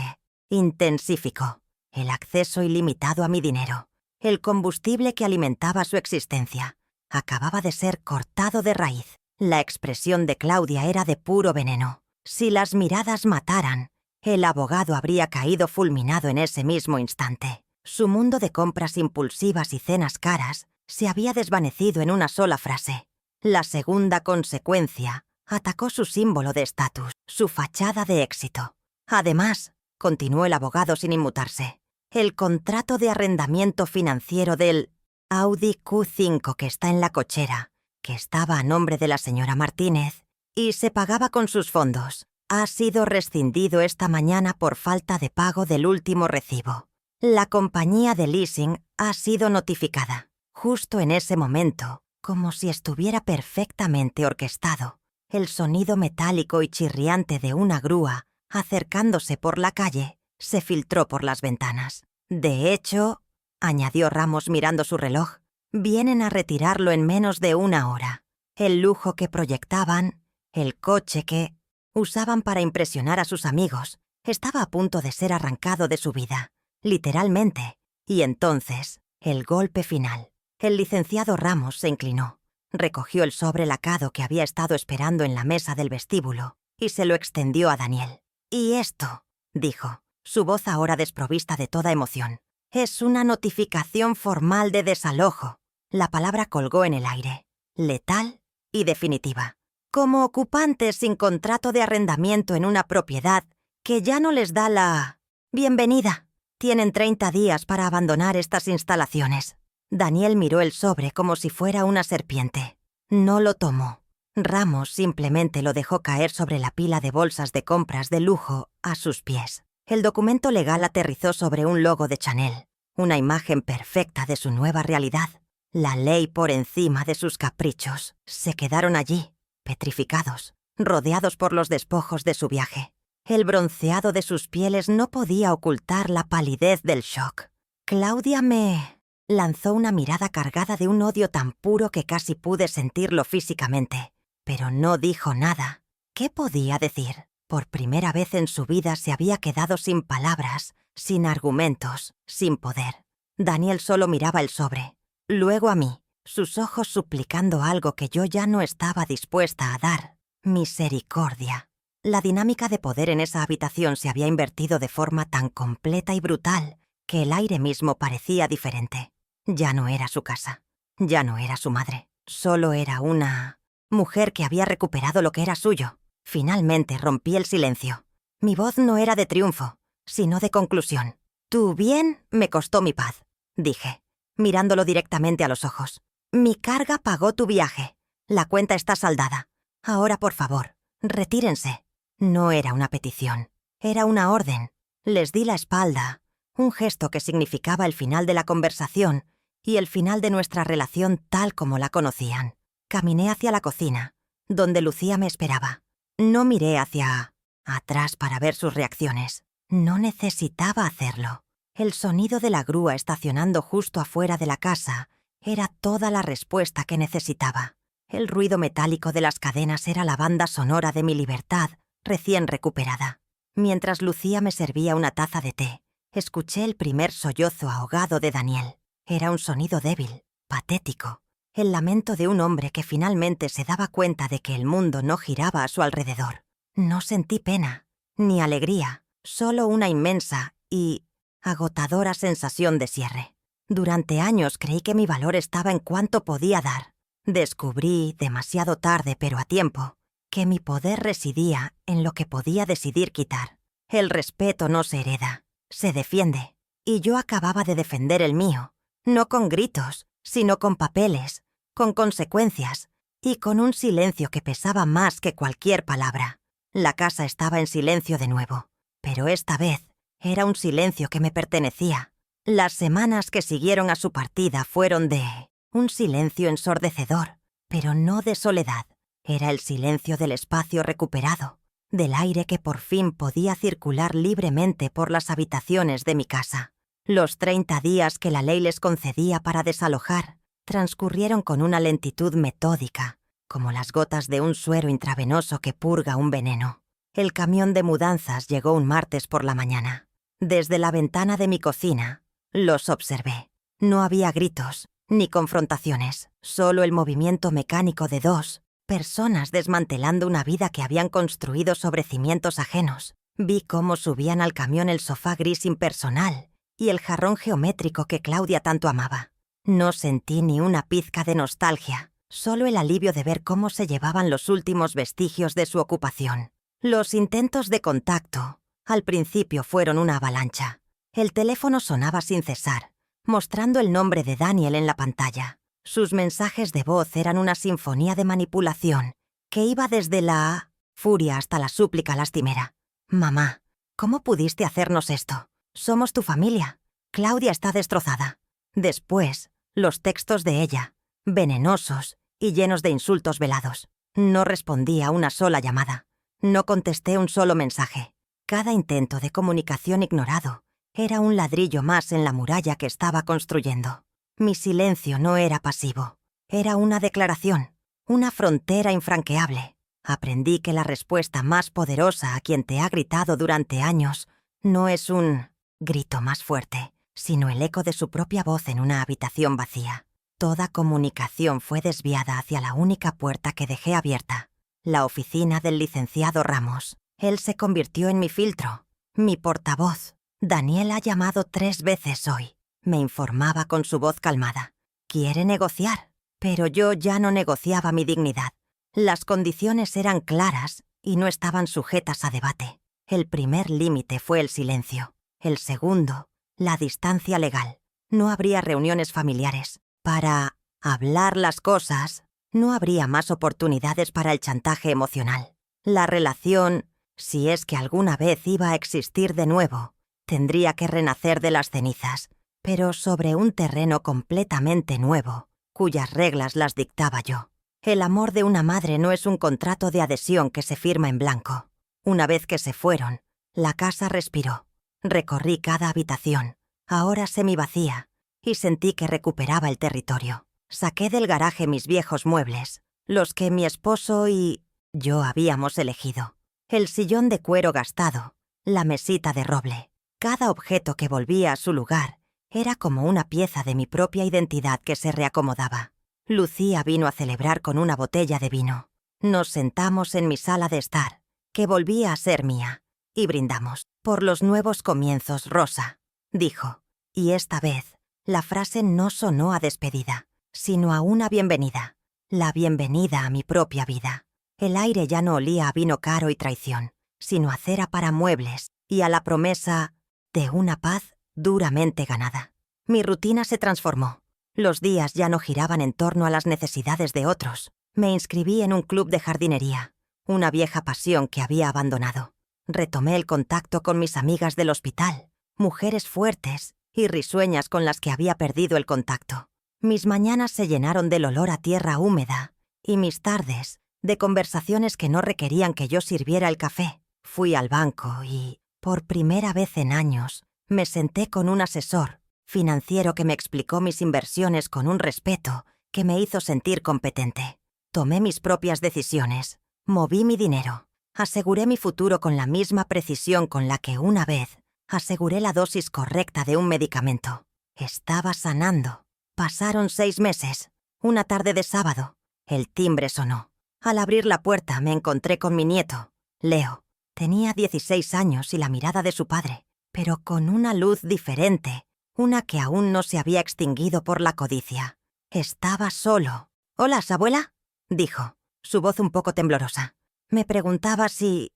intensificó. El acceso ilimitado a mi dinero, el combustible que alimentaba su existencia, acababa de ser cortado de raíz. La expresión de Claudia era de puro veneno. Si las miradas mataran, el abogado habría caído fulminado en ese mismo instante. Su mundo de compras impulsivas y cenas caras se había desvanecido en una sola frase. La segunda consecuencia atacó su símbolo de estatus, su fachada de éxito. Además, continuó el abogado sin inmutarse, el contrato de arrendamiento financiero del Audi Q5 que está en la cochera, que estaba a nombre de la señora Martínez y se pagaba con sus fondos, ha sido rescindido esta mañana por falta de pago del último recibo. La compañía de leasing ha sido notificada. Justo en ese momento, como si estuviera perfectamente orquestado, el sonido metálico y chirriante de una grúa, acercándose por la calle, se filtró por las ventanas. De hecho, añadió Ramos mirando su reloj, vienen a retirarlo en menos de una hora. El lujo que proyectaban, el coche que usaban para impresionar a sus amigos, estaba a punto de ser arrancado de su vida, literalmente. Y entonces, el golpe final. El licenciado Ramos se inclinó, recogió el sobre lacado que había estado esperando en la mesa del vestíbulo y se lo extendió a Daniel. «Y esto», dijo, su voz ahora desprovista de toda emoción, «es una notificación formal de desalojo». La palabra colgó en el aire, letal y definitiva. Como ocupantes sin contrato de arrendamiento en una propiedad que ya no les da la bienvenida, tienen 30 días para abandonar estas instalaciones. Daniel miró el sobre como si fuera una serpiente. No lo tomó. Ramos simplemente lo dejó caer sobre la pila de bolsas de compras de lujo a sus pies. El documento legal aterrizó sobre un logo de Chanel, una imagen perfecta de su nueva realidad. La ley por encima de sus caprichos. Se quedaron allí, petrificados, rodeados por los despojos de su viaje. El bronceado de sus pieles no podía ocultar la palidez del shock. Claudia me lanzó una mirada cargada de un odio tan puro que casi pude sentirlo físicamente, pero no dijo nada. ¿Qué podía decir? Por primera vez en su vida se había quedado sin palabras, sin argumentos, sin poder. Daniel solo miraba el sobre, luego a mí, sus ojos suplicando algo que yo ya no estaba dispuesta a dar. Misericordia. La dinámica de poder en esa habitación se había invertido de forma tan completa y brutal que el aire mismo parecía diferente. Ya no era su casa, ya no era su madre, solo era una mujer que había recuperado lo que era suyo. Finalmente rompí el silencio. Mi voz no era de triunfo, sino de conclusión. «Tu bien me costó mi paz», dije, mirándolo directamente a los ojos. «Mi carga pagó tu viaje. La cuenta está saldada. Ahora, por favor, retírense». No era una petición, era una orden. Les di la espalda, un gesto que significaba el final de la conversación y el final de nuestra relación tal como la conocían. Caminé hacia la cocina, donde Lucía me esperaba. No miré hacia atrás para ver sus reacciones. No necesitaba hacerlo. El sonido de la grúa estacionando justo afuera de la casa era toda la respuesta que necesitaba. El ruido metálico de las cadenas era la banda sonora de mi libertad recién recuperada. Mientras Lucía me servía una taza de té, escuché el primer sollozo ahogado de Daniel. Era un sonido débil, patético, el lamento de un hombre que finalmente se daba cuenta de que el mundo no giraba a su alrededor. No sentí pena, ni alegría, solo una inmensa y agotadora sensación de cierre. Durante años creí que mi valor estaba en cuánto podía dar. Descubrí, demasiado tarde pero a tiempo, que mi poder residía en lo que podía decidir quitar. El respeto no se hereda, se defiende. Y yo acababa de defender el mío, no con gritos, sino con papeles, con consecuencias y con un silencio que pesaba más que cualquier palabra. La casa estaba en silencio de nuevo, pero esta vez era un silencio que me pertenecía. Las semanas que siguieron a su partida fueron de un silencio ensordecedor, pero no de soledad. Era el silencio del espacio recuperado, del aire que por fin podía circular libremente por las habitaciones de mi casa. Los 30 días que la ley les concedía para desalojar transcurrieron con una lentitud metódica, como las gotas de un suero intravenoso que purga un veneno. El camión de mudanzas llegó un martes por la mañana. Desde la ventana de mi cocina, los observé. No había gritos, ni confrontaciones, solo el movimiento mecánico de dos personas desmantelando una vida que habían construido sobre cimientos ajenos. Vi cómo subían al camión el sofá gris impersonal y el jarrón geométrico que Claudia tanto amaba. No sentí ni una pizca de nostalgia, solo el alivio de ver cómo se llevaban los últimos vestigios de su ocupación. Los intentos de contacto, al principio, fueron una avalancha. El teléfono sonaba sin cesar, mostrando el nombre de Daniel en la pantalla. Sus mensajes de voz eran una sinfonía de manipulación que iba desde la furia hasta la súplica lastimera. «Mamá, ¿cómo pudiste hacernos esto? Somos tu familia. Claudia está destrozada». Después, los textos de ella, venenosos y llenos de insultos velados. No respondí a una sola llamada. No contesté un solo mensaje. Cada intento de comunicación ignorado era un ladrillo más en la muralla que estaba construyendo. Mi silencio no era pasivo. Era una declaración, una frontera infranqueable. Aprendí que la respuesta más poderosa a quien te ha gritado durante años no es un grito más fuerte, sino el eco de su propia voz en una habitación vacía. Toda comunicación fue desviada hacia la única puerta que dejé abierta, la oficina del licenciado Ramos. Él se convirtió en mi filtro, mi portavoz. Daniel ha llamado 3 veces hoy, me informaba con su voz calmada. Quiere negociar, pero yo ya no negociaba mi dignidad. Las condiciones eran claras y no estaban sujetas a debate. El primer límite fue el silencio. El segundo, la distancia legal. No habría reuniones familiares. Para hablar las cosas, no habría más oportunidades para el chantaje emocional. La relación, si es que alguna vez iba a existir de nuevo, tendría que renacer de las cenizas, pero sobre un terreno completamente nuevo, cuyas reglas las dictaba yo. El amor de una madre no es un contrato de adhesión que se firma en blanco. Una vez que se fueron, la casa respiró. Recorrí cada habitación, ahora semivacía, y sentí que recuperaba el territorio. Saqué del garaje mis viejos muebles, los que mi esposo y yo habíamos elegido. El sillón de cuero gastado, la mesita de roble. Cada objeto que volvía a su lugar era como una pieza de mi propia identidad que se reacomodaba. Lucía vino a celebrar con una botella de vino. Nos sentamos en mi sala de estar, que volvía a ser mía, y brindamos. «Por los nuevos comienzos, Rosa», dijo, y esta vez la frase no sonó a despedida, sino a una bienvenida. La bienvenida a mi propia vida. El aire ya no olía a vino caro y traición, sino a cera para muebles y a la promesa de una paz duramente ganada. Mi rutina se transformó. Los días ya no giraban en torno a las necesidades de otros. Me inscribí en un club de jardinería, una vieja pasión que había abandonado. Retomé el contacto con mis amigas del hospital, mujeres fuertes y risueñas con las que había perdido el contacto. Mis mañanas se llenaron del olor a tierra húmeda y mis tardes de conversaciones que no requerían que yo sirviera el café. Fui al banco y, por primera vez en años, me senté con un asesor financiero que me explicó mis inversiones con un respeto que me hizo sentir competente. Tomé mis propias decisiones, moví mi dinero, aseguré mi futuro con la misma precisión con la que una vez aseguré la dosis correcta de un medicamento. Estaba sanando. Pasaron 6 meses. Una tarde de sábado, el timbre sonó. Al abrir la puerta me encontré con mi nieto, Leo. Tenía 16 años y la mirada de su padre, pero con una luz diferente, una que aún no se había extinguido por la codicia. Estaba solo. «Hola, abuela», dijo, su voz un poco temblorosa. Me preguntaba si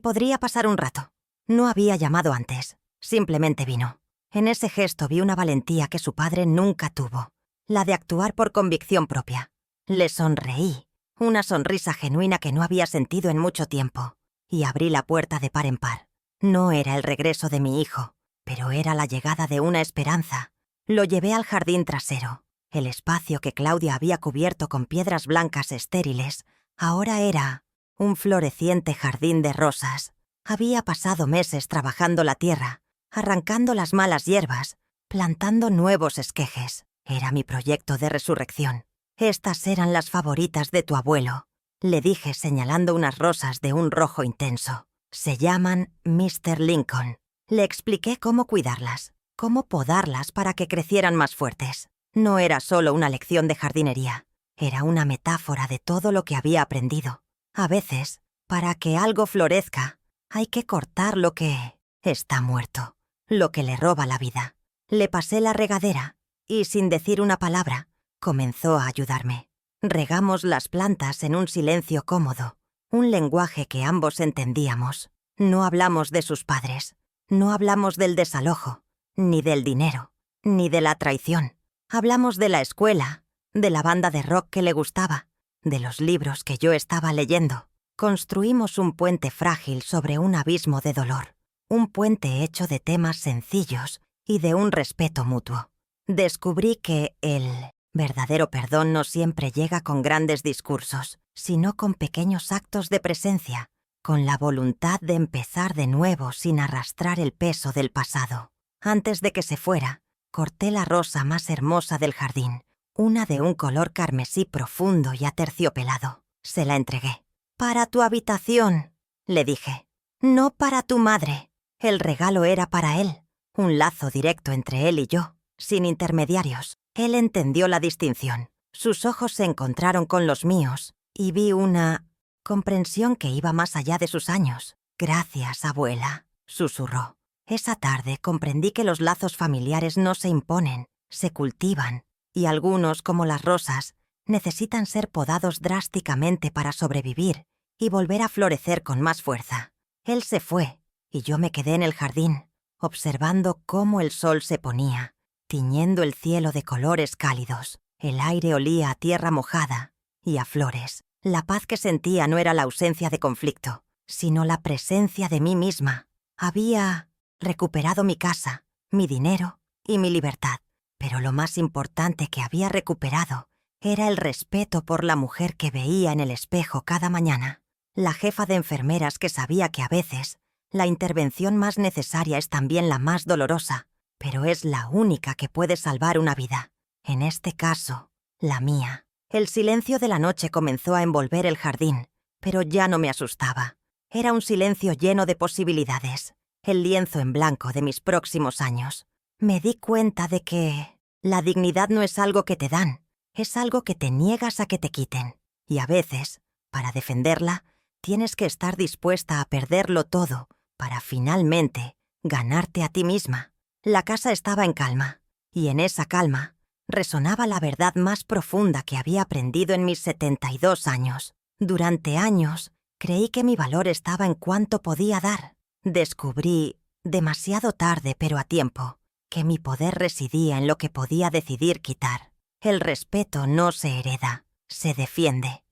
podría pasar un rato. No había llamado antes, simplemente vino. En ese gesto vi una valentía que su padre nunca tuvo, la de actuar por convicción propia. Le sonreí, una sonrisa genuina que no había sentido en mucho tiempo, y abrí la puerta de par en par. No era el regreso de mi hijo, pero era la llegada de una esperanza. Lo llevé al jardín trasero. El espacio que Claudia había cubierto con piedras blancas estériles ahora era un floreciente jardín de rosas. Había pasado meses trabajando la tierra, arrancando las malas hierbas, plantando nuevos esquejes. Era mi proyecto de resurrección. Estas eran las favoritas de tu abuelo, le dije señalando unas rosas de un rojo intenso. Se llaman Mr. Lincoln. Le expliqué cómo cuidarlas, cómo podarlas para que crecieran más fuertes. No era solo una lección de jardinería, era una metáfora de todo lo que había aprendido. A veces, para que algo florezca, hay que cortar lo que está muerto, lo que le roba la vida. Le pasé la regadera y, sin decir una palabra, comenzó a ayudarme. Regamos las plantas en un silencio cómodo, un lenguaje que ambos entendíamos. No hablamos de sus padres, no hablamos del desalojo, ni del dinero, ni de la traición. Hablamos de la escuela, de la banda de rock que le gustaba, de los libros que yo estaba leyendo. Construimos un puente frágil sobre un abismo de dolor, un puente hecho de temas sencillos y de un respeto mutuo. Descubrí que el verdadero perdón no siempre llega con grandes discursos, sino con pequeños actos de presencia, con la voluntad de empezar de nuevo sin arrastrar el peso del pasado. Antes de que se fuera, corté la rosa más hermosa del jardín, una de un color carmesí profundo y aterciopelado. Se la entregué. «Para tu habitación», le dije. «No para tu madre». El regalo era para él, un lazo directo entre él y yo, sin intermediarios. Él entendió la distinción. Sus ojos se encontraron con los míos y vi una comprensión que iba más allá de sus años. «Gracias, abuela», susurró. Esa tarde comprendí que los lazos familiares no se imponen, se cultivan, y algunos, como las rosas, necesitan ser podados drásticamente para sobrevivir y volver a florecer con más fuerza. Él se fue, y yo me quedé en el jardín, observando cómo el sol se ponía, tiñendo el cielo de colores cálidos. El aire olía a tierra mojada y a flores. La paz que sentía no era la ausencia de conflicto, sino la presencia de mí misma. Había recuperado mi casa, mi dinero y mi libertad, pero lo más importante que había recuperado era el respeto por la mujer que veía en el espejo cada mañana, la jefa de enfermeras que sabía que a veces la intervención más necesaria es también la más dolorosa, pero es la única que puede salvar una vida. En este caso, la mía. El silencio de la noche comenzó a envolver el jardín, pero ya no me asustaba. Era un silencio lleno de posibilidades, el lienzo en blanco de mis próximos años. Me di cuenta de que la dignidad no es algo que te dan, es algo que te niegas a que te quiten. Y a veces, para defenderla, tienes que estar dispuesta a perderlo todo para finalmente ganarte a ti misma. La casa estaba en calma, y en esa calma resonaba la verdad más profunda que había aprendido en mis 72 años. Durante años, creí que mi valor estaba en cuánto podía dar. Descubrí, demasiado tarde pero a tiempo, que mi poder residía en lo que podía decidir quitar. El respeto no se hereda, se defiende.